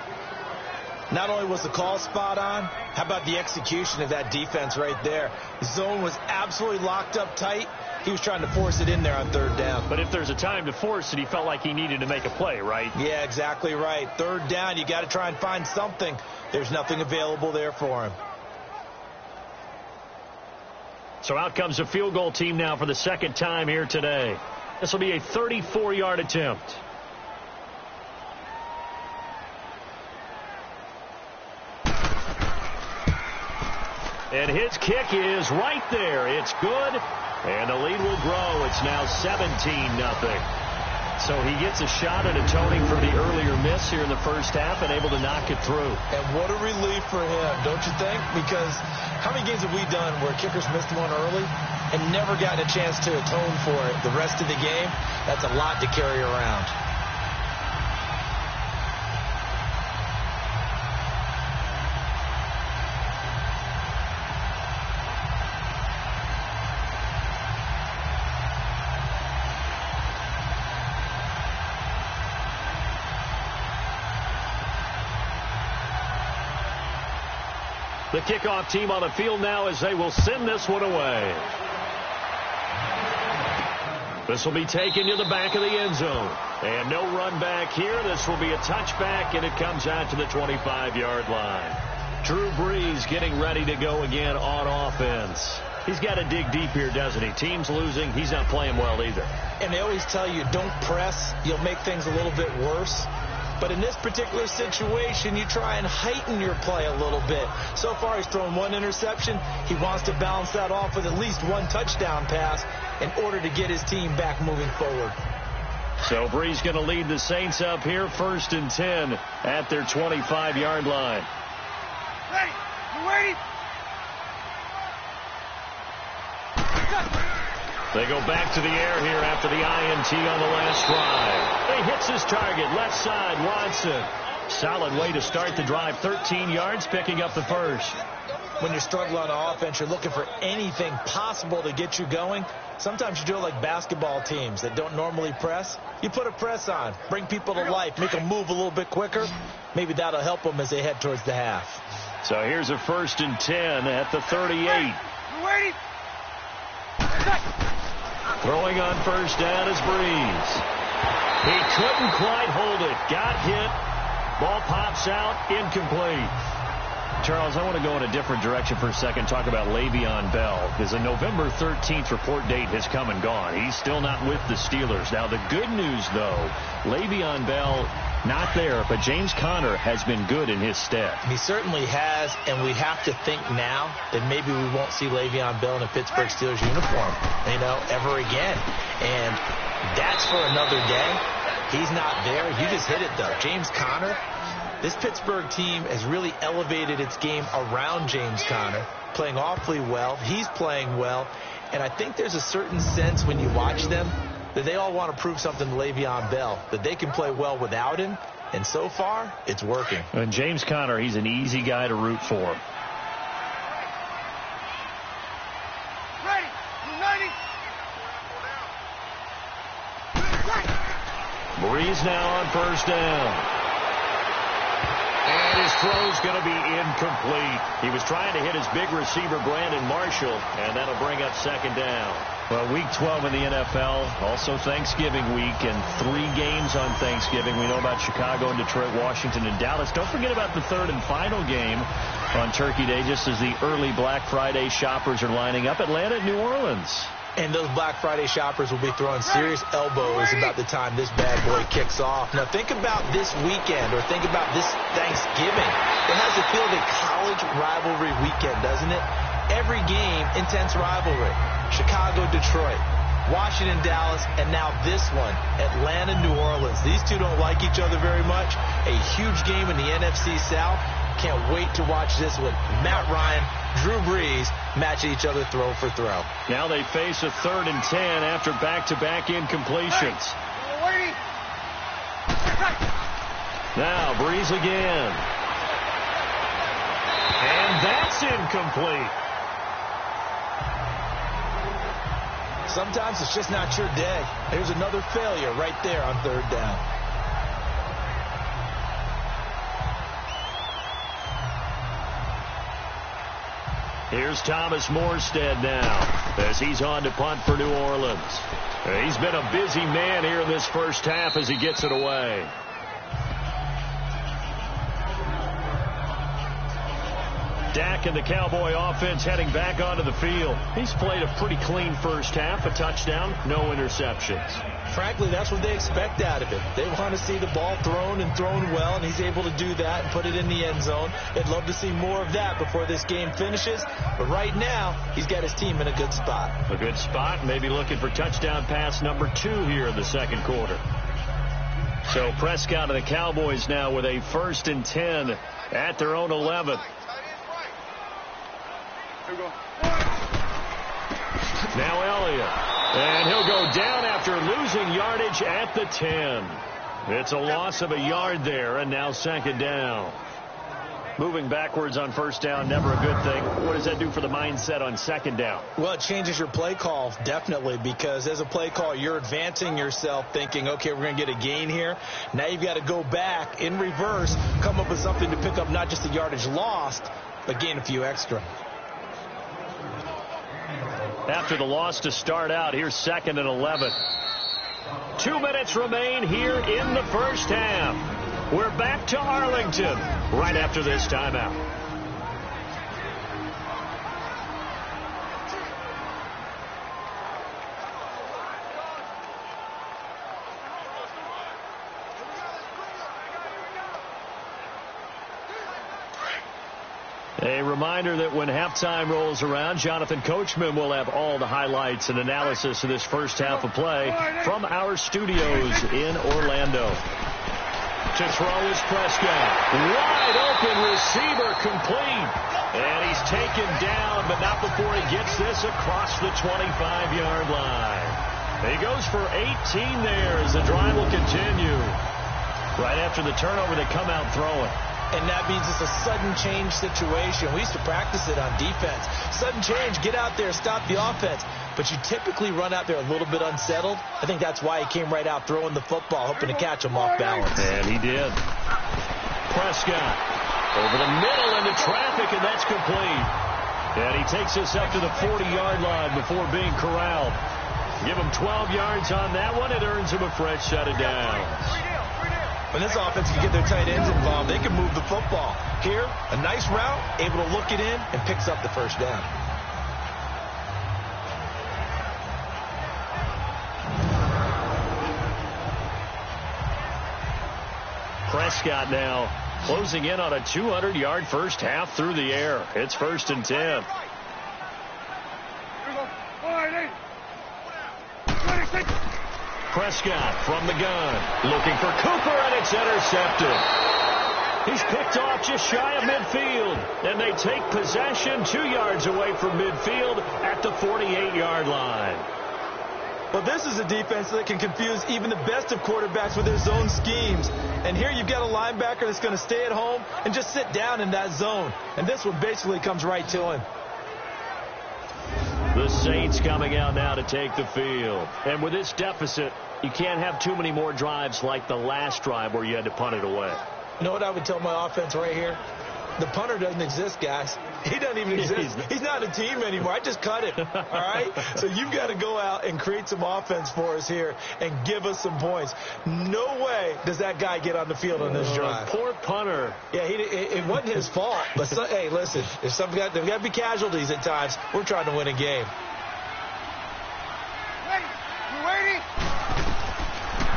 Not only was the call spot on, how about the execution of that defense right there? The zone was absolutely locked up tight. He was trying to force it in there on 3rd down. But if there's a time to force it, he felt like he needed to make a play, right? Yeah, exactly right. 3rd down, you got to try and find something. There's nothing available there for him. So out comes a field goal team now for the 2nd time here today. This will be a 34-yard attempt. And his kick is right there. It's good. And the lead will grow. It's now 17-0. So he gets a shot at atoning for the earlier miss here in the first half and able to knock it through. And what a relief for him, don't you think? Because how many games have we done where kickers missed one early and never gotten a chance to atone for it the rest of the game? That's a lot to carry around. The kickoff team on the field now as they will send this one away. This will be taken to the back of the end zone. And no run back here. This will be a touchback, and it comes out to the 25-yard line. Drew Brees getting ready to go again on offense. He's got to dig deep here, doesn't he? Team's losing. He's not playing well either. And they always tell you, don't press. You'll make things a little bit worse. But in this particular situation, you try and heighten your play a little bit. So far, he's thrown 1 interception. He wants to balance that off with at least 1 touchdown pass in order to get his team back moving forward. So Brees going to lead the Saints up here, 1st and 10 at their 25-yard line. Ready? You ready? They go back to the air here after the INT on the last drive. He hits his target, left side, Watson. Solid way to start the drive, 13 yards, picking up the first. When you're struggling on offense, you're looking for anything possible to get you going. Sometimes you do it like basketball teams that don't normally press. You put a press on, bring people to life, make them move a little bit quicker. Maybe that'll help them as they head towards the half. So here's a 1st and 10 at the 38. You ready? Throwing on 1st down is Brees. He couldn't quite hold it. Got hit. Ball pops out. Incomplete. Charles, I want to go in a different direction for a second, talk about Le'Veon Bell, because the November 13th report date has come and gone. He's still not with the Steelers. Now, the good news, though, Le'Veon Bell not there, but James Conner has been good in his stead. He certainly has, and we have to think now that maybe we won't see Le'Veon Bell in a Pittsburgh Steelers uniform, ever again. And that's for another day. He's not there. You just hit it, though. James Conner. This Pittsburgh team has really elevated its game around James Conner, playing awfully well. He's playing well. And I think there's a certain sense when you watch them that they all want to prove something to Le'Veon Bell, that they can play well without him. And so far, it's working. And James Conner, he's an easy guy to root for. Ready? United. Brees now on 1st down. And his throw's going to be incomplete. He was trying to hit his big receiver, Brandon Marshall, and that'll bring up 2nd down. Well, Week 12 in the NFL, also Thanksgiving week, and 3 games on Thanksgiving. We know about Chicago and Detroit, Washington, and Dallas. Don't forget about the 3rd and final game on Turkey Day, just as the early Black Friday shoppers are lining up. Atlanta and New Orleans. And those Black Friday shoppers will be throwing serious elbows about the time this bad boy kicks off. Now, think about this weekend, or think about this Thanksgiving. It has the feel of a college rivalry weekend, doesn't it? Every game, intense rivalry. Chicago, Detroit, Washington, Dallas, and now this one, Atlanta, New Orleans. These two don't like each other very much. A huge game in the NFC South. Can't wait to watch this one. Matt Ryan, Drew Brees match each other throw for throw. Now they face a 3rd and 10 after back-to-back incompletions. Now Brees again. And that's incomplete. Sometimes it's just not your day. There's another failure right there on 3rd down. Here's Thomas Morstead now as he's on to punt for New Orleans. He's been a busy man here in this first half as he gets it away. Dak and the Cowboy offense heading back onto the field. He's played a pretty clean first half, a touchdown, no interceptions. Frankly, that's what they expect out of him. They want to see the ball thrown and thrown well, and he's able to do that and put it in the end zone. They'd love to see more of that before this game finishes. But right now, he's got his team in a good spot. A good spot, maybe looking for touchdown pass number 2 here in the second quarter. So Prescott and the Cowboys now with a 1st and 10 at their own 11. Now Elliott. And he'll go down after losing yardage at the 10. It's a loss of a yard there, and now 2nd down. Moving backwards on 1st down, never a good thing. What does that do for the mindset on 2nd down? Well, it changes your play call, definitely, because as a play call, you're advancing yourself thinking, okay, we're going to get a gain here. Now you've got to go back in reverse, come up with something to pick up not just the yardage lost, but gain a few extra. After the loss to start out, here's 2nd and 11. 2 minutes remain here in the first half. We're back to Arlington right after this timeout. A reminder that when halftime rolls around, Jonathan Coachman will have all the highlights and analysis of this first half of play from our studios in Orlando. To throw is Prescott. Wide open receiver complete. And he's taken down, but not before he gets this across the 25-yard line. He goes for 18 there as the drive will continue. Right after the turnover, they come out throwing. And that means it's a sudden change situation. We used to practice it on defense. Sudden change, get out there, stop the offense. But you typically run out there a little bit unsettled. I think that's why he came right out throwing the football, hoping to catch him off balance. And he did. Prescott over the middle into traffic, and that's complete. And he takes us up to the 40-yard line before being corralled. Give him 12 yards on that one. It earns him a fresh set of downs. When this offense can get their tight ends involved, they can move the football. Here, a nice route, able to look it in, and picks up the first down. Prescott now closing in on a 200-yard first half through the air. It's 1st and 10. Prescott from the gun, looking for Cooper, and it's intercepted. He's picked off just shy of midfield, and they take possession 2 yards away from midfield at the 48-yard line. Well, this is a defense that can confuse even the best of quarterbacks with their zone schemes. And here you've got a linebacker that's going to stay at home and just sit down in that zone. And this one basically comes right to him. The Saints coming out now to take the field. And with this deficit, you can't have too many more drives like the last drive where you had to punt it away. You know what I would tell my offense right here? The punter doesn't exist, guys. He doesn't even exist. He's not a team anymore. I just cut him, all right? So you've got to go out and create some offense for us here and give us some points. No way does that guy get on the field on this drive. Poor punter. Yeah, it wasn't his fault. But, hey, listen, there's got to be casualties at times. We're trying to win a game.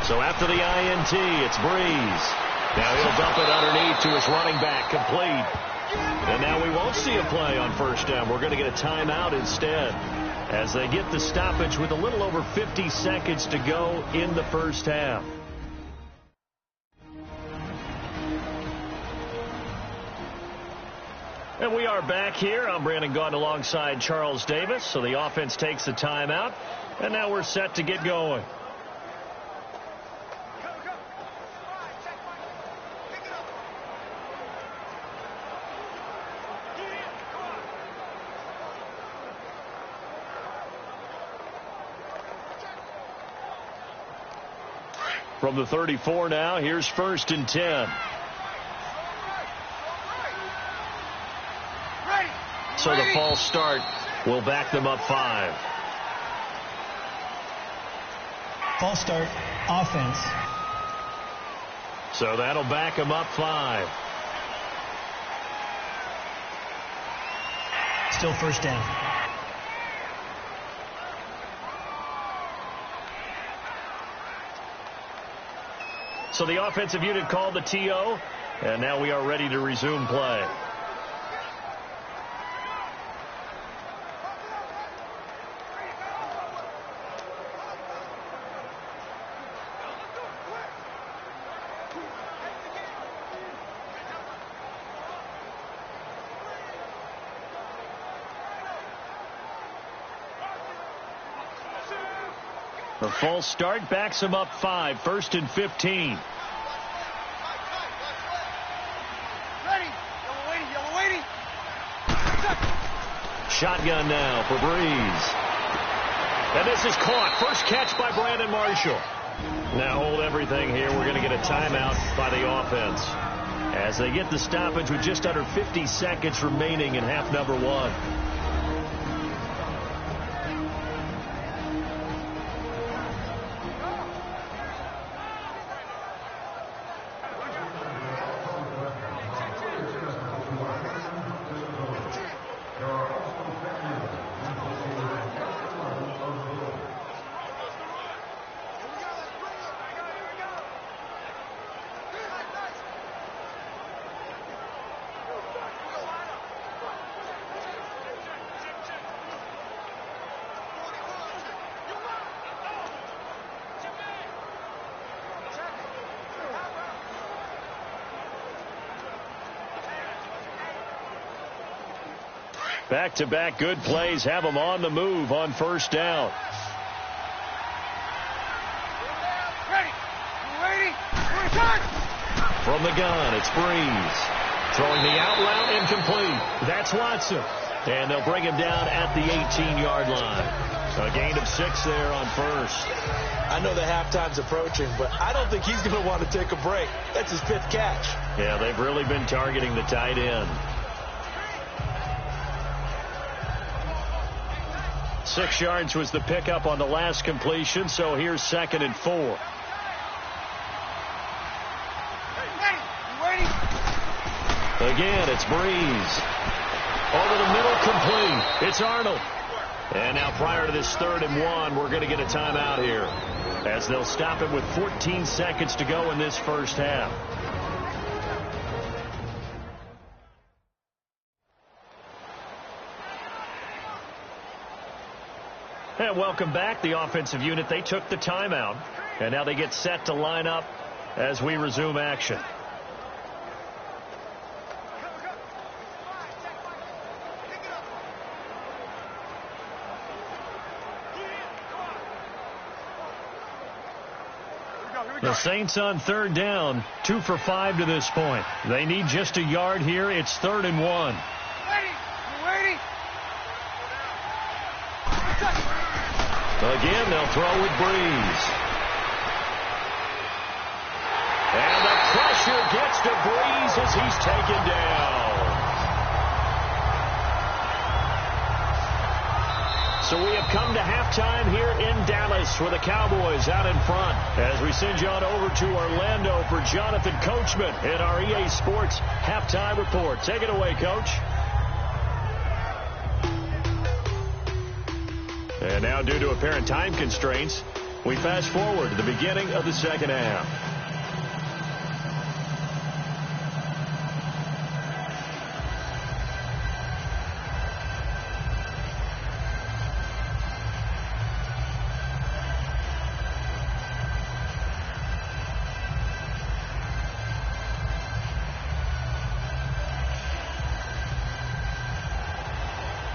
So after the INT, it's Breeze. Now he'll dump it underneath to his running back, complete. And now we won't see a play on first down. We're going to get a timeout instead as they get the stoppage with a little over 50 seconds to go in the first half. And we are back here. I'm Brandon Gaudin alongside Charles Davis. So the offense takes a timeout, and now we're set to get going. From the 34 now, here's 1st and 10. So the false start will back them up 5. False start, offense. So that'll back them up 5. Still first down. So the offensive unit called the TO, and now we are ready to resume play. The false start backs him up 5, 1st and 15. Shotgun now for Breeze. And this is caught. First catch by Brandon Marshall. Now hold everything here. We're going to get a timeout by the offense as they get the stoppage with just under 50 seconds remaining in half number 1. Back-to-back good plays have them on the move on first down. From the gun, it's Breeze. Throwing the out route incomplete. That's Watson. And they'll bring him down at the 18-yard line. A gain of 6 there on first. I know the halftime's approaching, but I don't think he's going to want to take a break. That's his 5th catch. Yeah, they've really been targeting the tight end. 6 yards was the pickup on the last completion, so here's 2nd and 4. Again, it's Breeze. Over the middle, complete. It's Arnold. And now prior to this 3rd and 1, we're going to get a timeout here as they'll stop it with 14 seconds to go in this first half. And welcome back. The offensive unit, they took the timeout. And now they get set to line up as we resume action. The Saints on 3rd down, 2 for 5 to this point. They need just a yard here. It's 3rd and 1. Again, they'll throw with Breeze. And the pressure gets to Breeze as he's taken down. So we have come to halftime here in Dallas with the Cowboys out in front. As we send you on over to Orlando for Jonathan Coachman in our EA Sports Halftime Report. Take it away, Coach. And now, due to apparent time constraints, we fast forward to the beginning of the second half.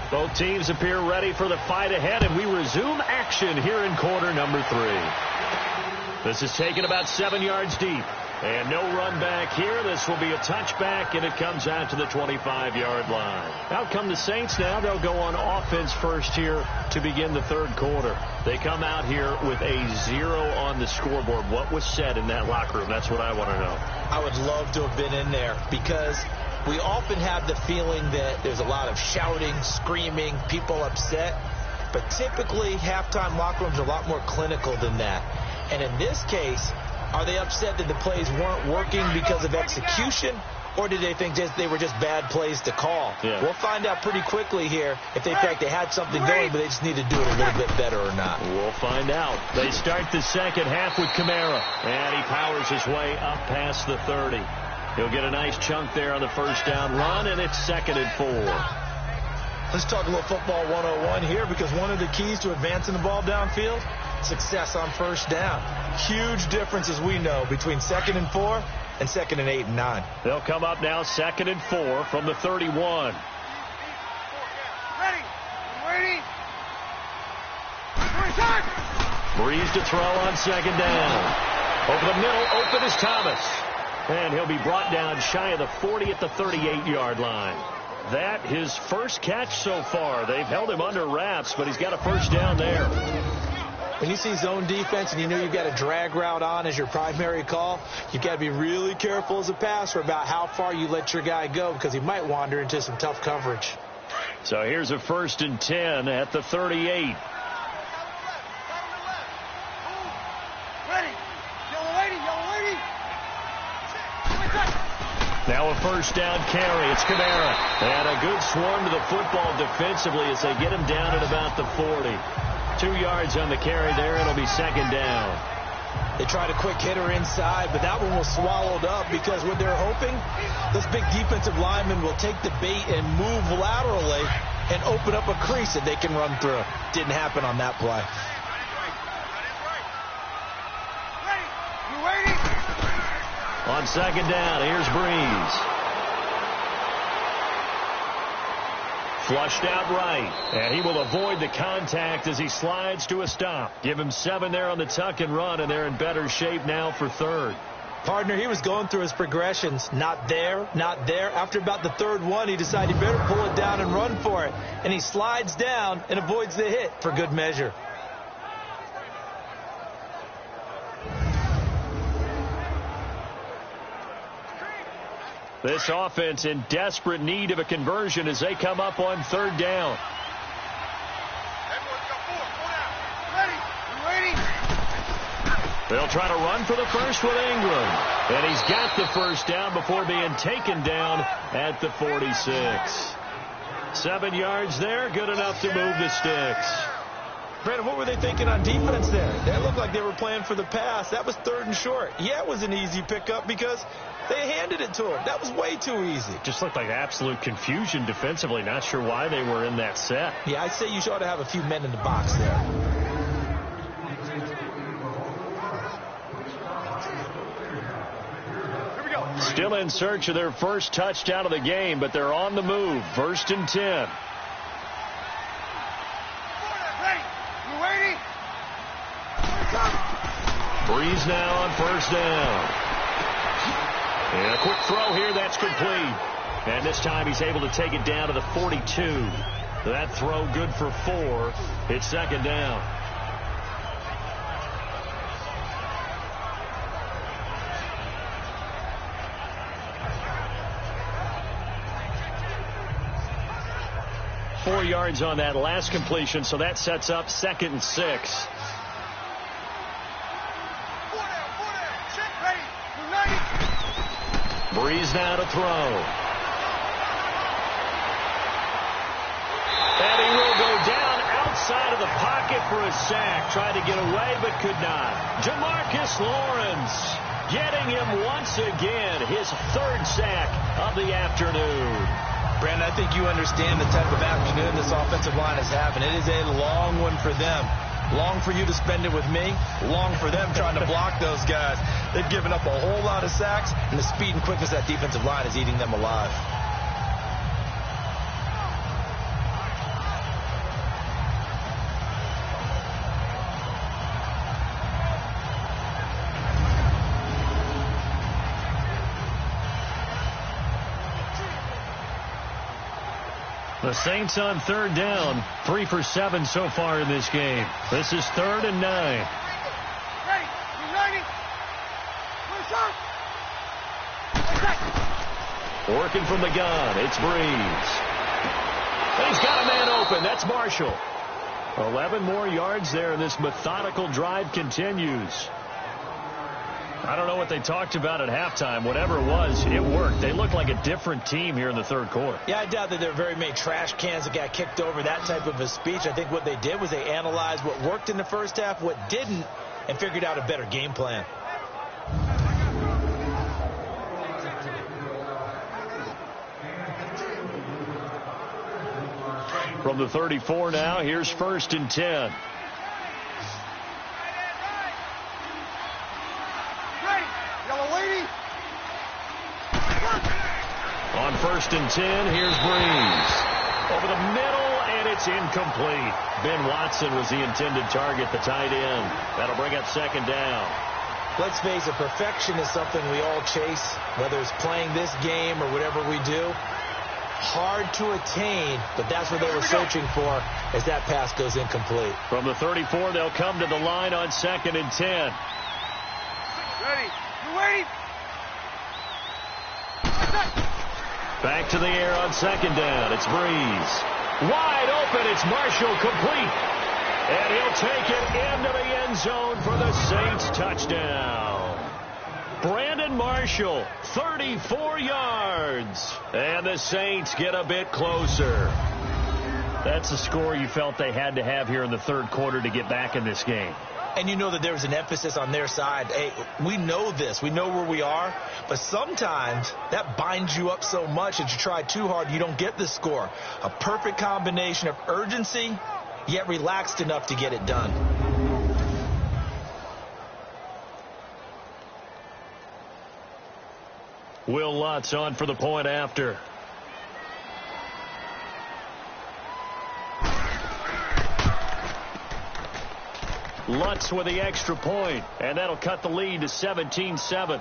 Both teams appear ready for the fight ahead, and we resume action here in quarter number 3. This is taken about 7 yards deep. And no run back here. This will be a touchback, and it comes out to the 25-yard line. Out come the Saints now. They'll go on offense first here to begin the third quarter. They come out here with a 0 on the scoreboard. What was said in that locker room? That's what I want to know. I would love to have been in there because we often have the feeling that there's a lot of shouting, screaming, people upset. But typically, halftime locker rooms are a lot more clinical than that. And in this case, are they upset that the plays weren't working because of execution, or did they think they were just bad plays to call? Yeah. We'll find out pretty quickly here if they think they had something going, but they just need to do it a little bit better or not. We'll find out. They start the second half with Kamara, and he powers his way up past the 30. He'll get a nice chunk there on the first down run, and it's 2nd and 4. Let's talk a little football 101 here, because one of the keys to advancing the ball downfield, success on first down. Huge difference, as we know, between 2nd and 4 and 2nd and 8 and 9. They'll come up now 2nd and 4 from the 31. Ready. Breeze to throw on 2nd down. Over the middle, open is Thomas. And he'll be brought down shy of the 40 at the 38-yard line. That his first catch so far. They've held him under wraps, but he's got a first down there. When you see zone defense and you know you've got a drag route on as your primary call, you've got to be really careful as a passer about how far you let your guy go, because he might wander into some tough coverage. So here's a 1st and 10 at the 38. Now a first down carry. It's Kamara. And a good swarm to the football defensively as they get him down at about the 40. 2 yards on the carry there. It'll be 2nd down. They tried a quick hitter inside, but that one was swallowed up, because what they're hoping, those big defensive linemen will take the bait and move laterally and open up a crease that they can run through. Didn't happen on that play. On 2nd down, here's Breeze. Flushed out right, and he will avoid the contact as he slides to a stop. Give him 7 there on the tuck and run, and they're in better shape now for 3rd. Partner, he was going through his progressions. Not there, not there. After about the 3rd one, he decided he better pull it down and run for it. And he slides down and avoids the hit for good measure. This offense in desperate need of a conversion as they come up on 3rd down. They'll try to run for the first with Ingram. And he's got the first down before being taken down at the 46. 7 yards there, good enough to move the sticks. Brandon, what were they thinking on defense there? They looked like they were playing for the pass. That was 3rd and short. Yeah, it was an easy pickup because they handed it to him. That was way too easy. Just looked like absolute confusion defensively. Not sure why they were in that set. Yeah, I'd say you ought to have a few men in the box there. Still in search of their first touchdown of the game, but they're on the move. 1st and 10. Breeze now on 1st down. And a quick throw here, that's complete. And this time he's able to take it down to the 42. That throw good for 4. It's 2nd down. 4 yards on that last completion, so that sets up 2nd and 6. Breeze now to throw. And he will go down outside of the pocket for a sack. Tried to get away, but could not. Jamarcus Lawrence getting him once again, his 3rd sack of the afternoon. Brandon, I think you understand the type of afternoon this offensive line is having. It is a long one for them. Long for you to spend it with me. Long for them trying to block those guys. They've given up a whole lot of sacks, and the speed and quickness of that defensive line is eating them alive. The Saints on 3rd down, 3 for 7 so far in this game. This is 3rd and 9. Working from the gun, it's Breeze. He's got a man open. That's Marshall. 11 more yards there, and this methodical drive continues. I don't know what they talked about at halftime. Whatever it was, it worked. They look like a different team here in the 3rd quarter. Yeah, I doubt that there were very many trash cans that got kicked over, that type of a speech. I think what they did was they analyzed what worked in the first half, what didn't, and figured out a better game plan. From the 34 now, here's 1st and 10. On 1st and 10, here's Breeze. Over the middle, and it's incomplete. Ben Watson was the intended target, the tight end. That'll bring up 2nd down. Let's face it, perfection is something we all chase, whether it's playing this game or whatever we do. Hard to attain, but that's what they were searching for as that pass goes incomplete. From the 34, they'll come to the line on 2nd and 10. Ready. You ready? Back to the air on 2nd down. It's Breeze. Wide open. It's Marshall, complete. And he'll take it into the end zone for the Saints touchdown. Brandon Marshall, 34 yards. And the Saints get a bit closer. That's the score you felt they had to have here in the 3rd quarter to get back in this game. And you know that there was an emphasis on their side. Hey, we know this. We know where we are. But sometimes that binds you up so much that you try too hard, you don't get the score. A perfect combination of urgency, yet relaxed enough to get it done. Will Lutz on for the point after. Lutz with the extra point, and that'll cut the lead to 17-7.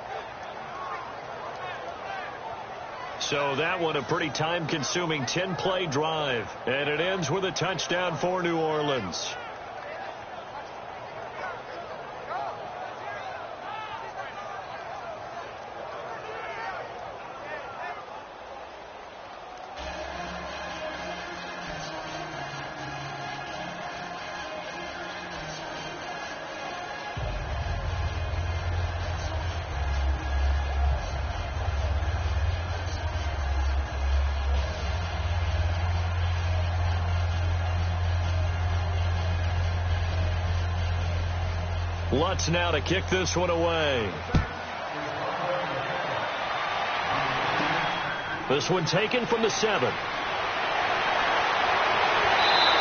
So that one a pretty time-consuming 10-play drive, and it ends with a touchdown for New Orleans. Lutz now to kick this one away. This one taken from the 7.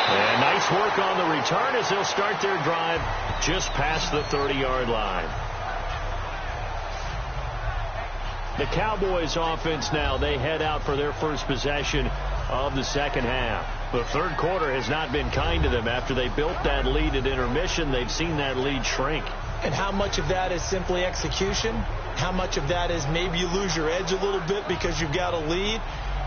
And nice work on the return as they'll start their drive just past the 30-yard line. The Cowboys offense now, they head out for their first possession of the 2nd half. The 3rd quarter has not been kind to them. After they built that lead at intermission, they've seen that lead shrink. And how much of that is simply execution? How much of that is maybe you lose your edge a little bit because you've got a lead?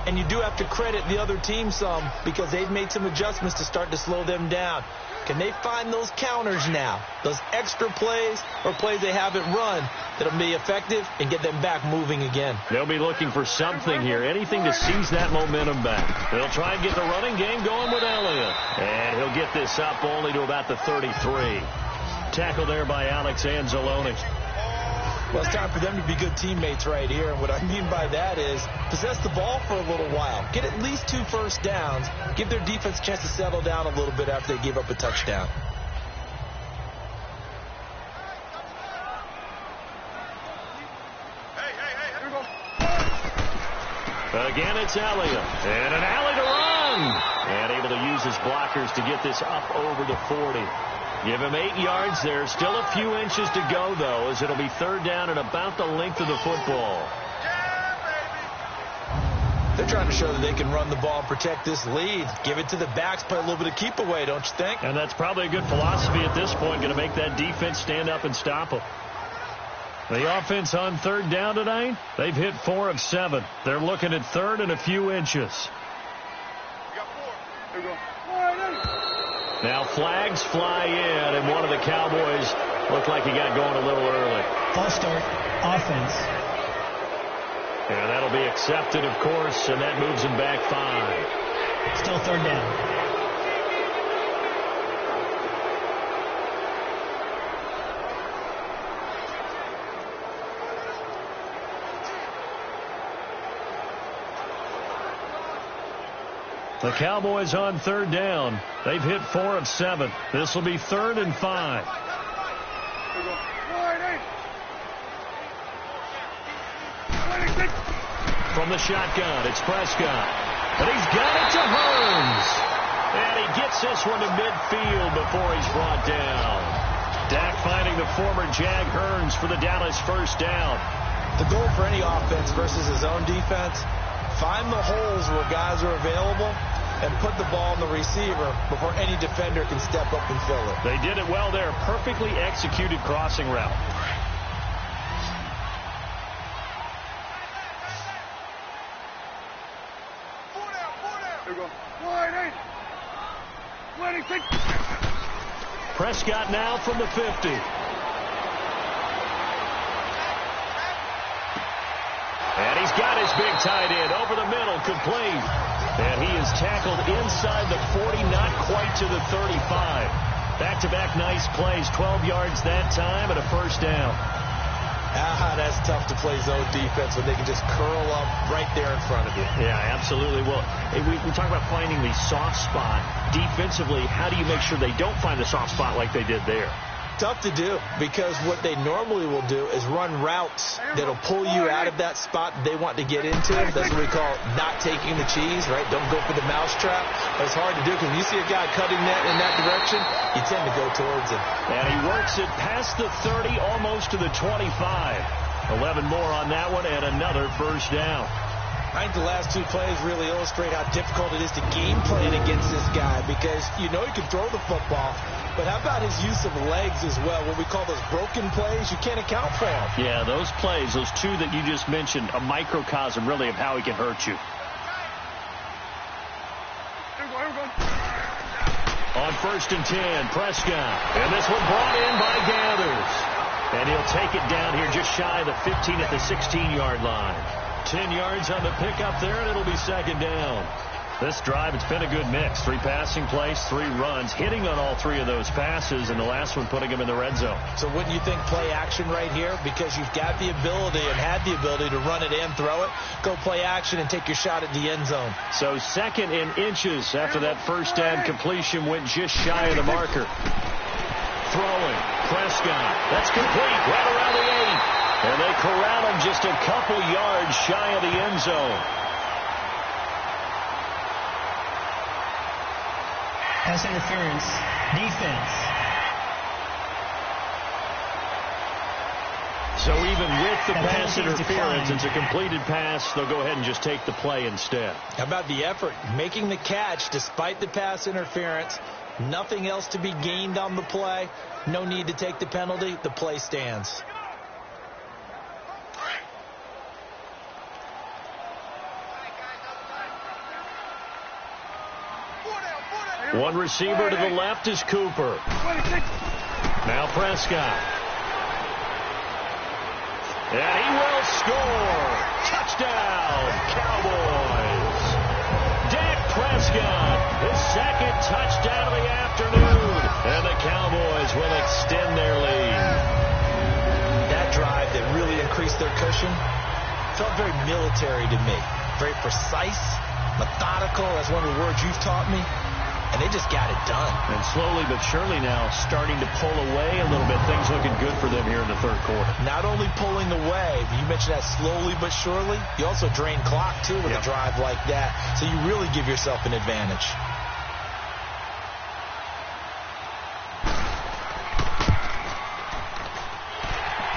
And you do have to credit the other team some because they've made some adjustments to start to slow them down. Can they find those counters now, those extra plays or plays they haven't run that'll be effective and get them back moving again? They'll be looking for something here, anything to seize that momentum back. They'll try and get the running game going with Elliott. And he'll get this up only to about the 33. Tackle there by Alex Anzalone. Well, it's time for them to be good teammates right here. And what I mean by that is possess the ball for a little while. Get at least 2 first downs. Give their defense a chance to settle down a little bit after they give up a touchdown. Again, it's Elliott. And an alley to run. And able to use his blockers to get this up over the 40. Give him 8 yards there. Still a few inches to go, though, as it'll be 3rd down and about the length of the football. They're trying to show that they can run the ball and protect this lead. Give it to the backs, play a little bit of keep away, don't you think? And that's probably a good philosophy at this point, going to make that defense stand up and stop them. The offense on 3rd down tonight, they've hit 4 of 7. They're looking at 3rd and a few inches. Here we go. Now flags fly in, and one of the Cowboys looked like he got going a little early. False start, offense. And that'll be accepted, of course, and that moves him back 5. Still 3rd down. The Cowboys on 3rd down. They've hit 4 of 7. This will be 3rd and 5. From the shotgun, it's Prescott. And he's got it to Hearns. And he gets this one to midfield before he's brought down. Dak finding the former Jag Hearns for the Dallas 1st down. The goal for any offense versus his own defense, find the holes where guys are available and put the ball in the receiver before any defender can step up and fill it. They did it well there. Perfectly executed crossing route. Here we go. Wide 26. Prescott now from the 50. And he's got his big tight end over the middle, complete. And he is tackled inside the 40, not quite to the 35. Back-to-back nice plays, 12 yards that time and a 1st down. That's tough to play zone defense when they can just curl up right there in front of you. Yeah, absolutely. Well, we talk about finding the soft spot. Defensively, how do you make sure they don't find the soft spot like they did there? Tough to do because what they normally will do is run routes that'll pull you out of that spot they want to get into. That's what we call not taking the cheese, right? Don't go for the mousetrap. But it's hard to do because when you see a guy cutting that in that direction, you tend to go towards him. And he works it past the 30, almost to the 25. 11 more on that one and another 1st down. I think the last 2 plays really illustrate how difficult it is to game plan against this guy because you know he can throw the football, but how about his use of legs as well? What we call those broken plays, you can't account for them. Yeah, those plays, those 2 that you just mentioned, a microcosm really of how he can hurt you. Here we go. On 1st and 10, Prescott. And this one brought in by Gathers. And he'll take it down here just shy of the 15 at the 16-yard line. 10 yards on the pickup there, and it'll be 2nd down. This drive, it's been a good mix. 3 passing plays, 3 runs, hitting on all 3 of those passes, and the last one putting him in the red zone. So wouldn't you think play action right here? Because you've got the ability and had the ability to run it and throw it. Go play action and take your shot at the end zone. So 2nd and inches after that 1st down completion went just shy of the marker. Throwing, Prescott. That's complete, right around the 8. And they corral him just a couple yards shy of the end zone. Pass interference, defense. So even with the pass penalty is interference, declined. it's a completed pass. They'll go ahead and just take the play instead. How about the effort? Making the catch despite the pass interference. Nothing else to be gained on the play. No need to take the penalty. The play stands. One receiver to the left is Cooper. Now Prescott. And he will score. Touchdown, Cowboys. Dak Prescott, his second touchdown of the afternoon. And the Cowboys will extend their lead. That drive that really increased their cushion felt very military to me. Very precise, methodical. That's one of the words you've taught me. And they just got it done. And slowly but surely now starting to pull away a little bit. Things looking good for them here in the third quarter. Not only pulling away, but you mentioned that slowly but surely. You also drain clock, too, with a drive like that. So you really give yourself an advantage.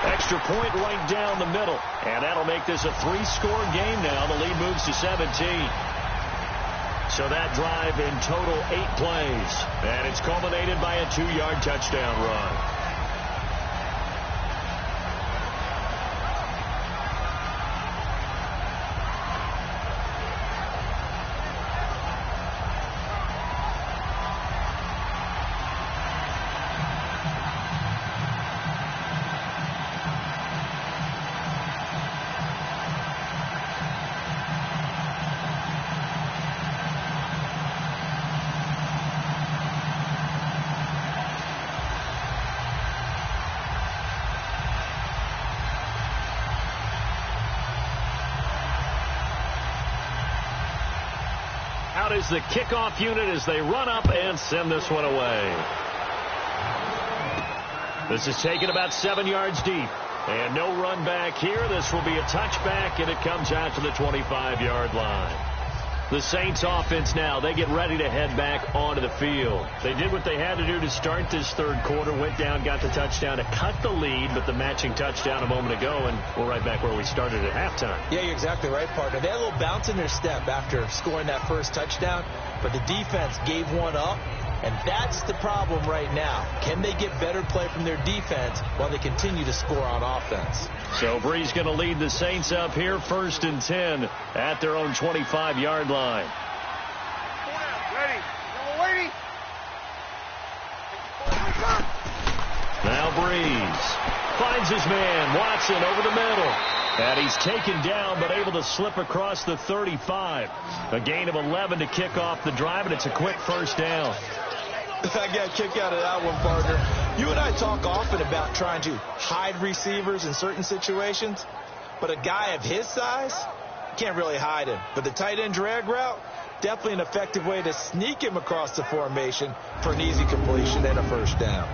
Extra point right down the middle. And that'll make this a 3-score game now. The lead moves to 17. So that drive in total 8 plays. And it's culminated by a 2-yard touchdown run. Out is the kickoff unit as they run up and send this one away. This is taken about 7 yards deep. And no run back here. This will be a touchback, and it comes out to the 25-yard line. The Saints offense now, they get ready to head back onto the field. They did what they had to do to start this third quarter, went down, got the touchdown to cut the lead, but the matching touchdown a moment ago, and we're right back where we started at halftime. Yeah, you're exactly right, partner. They had a little bounce in their step after scoring that first touchdown, but the defense gave one up, and that's the problem right now. Can they get better play from their defense while they continue to score on offense? So Brees going to lead the Saints up here, 1st and 10 at their own 25-yard line. Ready. Waiting. Now Brees finds his man, Watson, over the middle. And he's taken down, but able to slip across the 35. A gain of 11 to kick off the drive, and it's a quick first down. I got a kick out of that one, partner. You and I talk often about trying to hide receivers in certain situations, but a guy of his size, can't really hide him. But the tight end drag route, definitely an effective way to sneak him across the formation for an easy completion and a first down.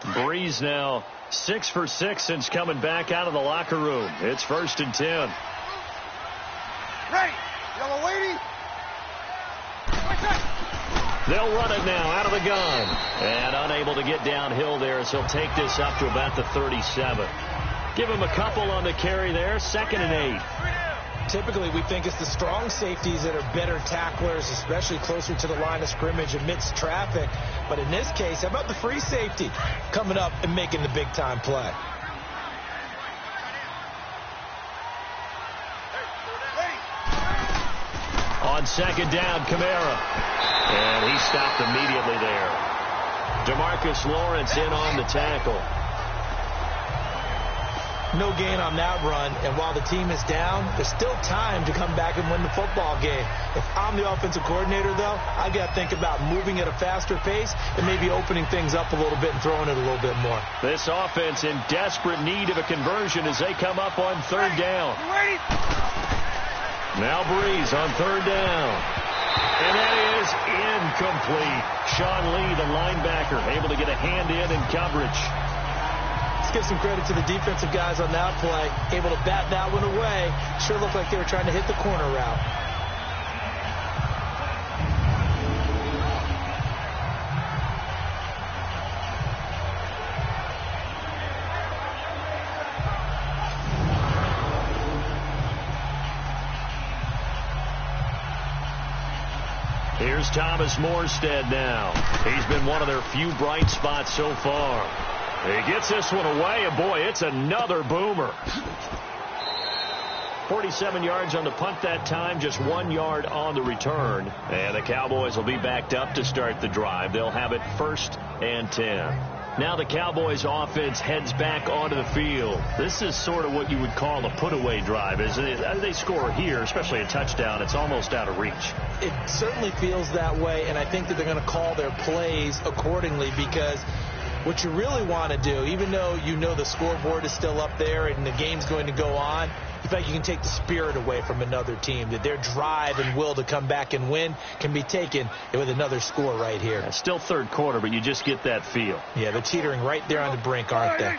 Brees now 6 for 6 since coming back out of the locker room. It's 1st and 10. Ready. Yellow waiting. They'll run it now out of the gun. And unable to get downhill there, so he'll take this up to about the 37. Give him a couple on the carry there. 2nd and 8. Typically, we think it's the strong safeties that are better tacklers, especially closer to the line of scrimmage amidst traffic. But in this case, how about the free safety coming up and making the big-time play? On 2nd down, Kamara. And he stopped immediately there. DeMarcus Lawrence in on the tackle. No gain on that run, and while the team is down, there's still time to come back and win the football game. If I'm the offensive coordinator, though, I got to think about moving at a faster pace and maybe opening things up a little bit and throwing it a little bit more. This offense in desperate need of a conversion as they come up on 3rd down. Now Brees on 3rd down. And that is incomplete. Sean Lee, the linebacker, able to get a hand in coverage. Let's give some credit to the defensive guys on that play. Able to bat that one away. Sure looked like they were trying to hit the corner route. Here's Thomas Morstead now. He's been one of their few bright spots so far. He gets this one away, and boy, it's another boomer. 47 yards on the punt that time, just 1 yard on the return. And the Cowboys will be backed up to start the drive. They'll have it 1st and 10. Now the Cowboys offense heads back onto the field. This is sort of what you would call a put-away drive, isn't it? As they score here, especially a touchdown, it's almost out of reach. It certainly feels that way, and I think that they're going to call their plays accordingly, because what you really want to do, even though you know the scoreboard is still up there and the game's going to go on, in fact, you can take the spirit away from another team, that their drive and will to come back and win can be taken with another score right here. It's still third quarter, but you just get that feel. Yeah, they're teetering right there on the brink, aren't they?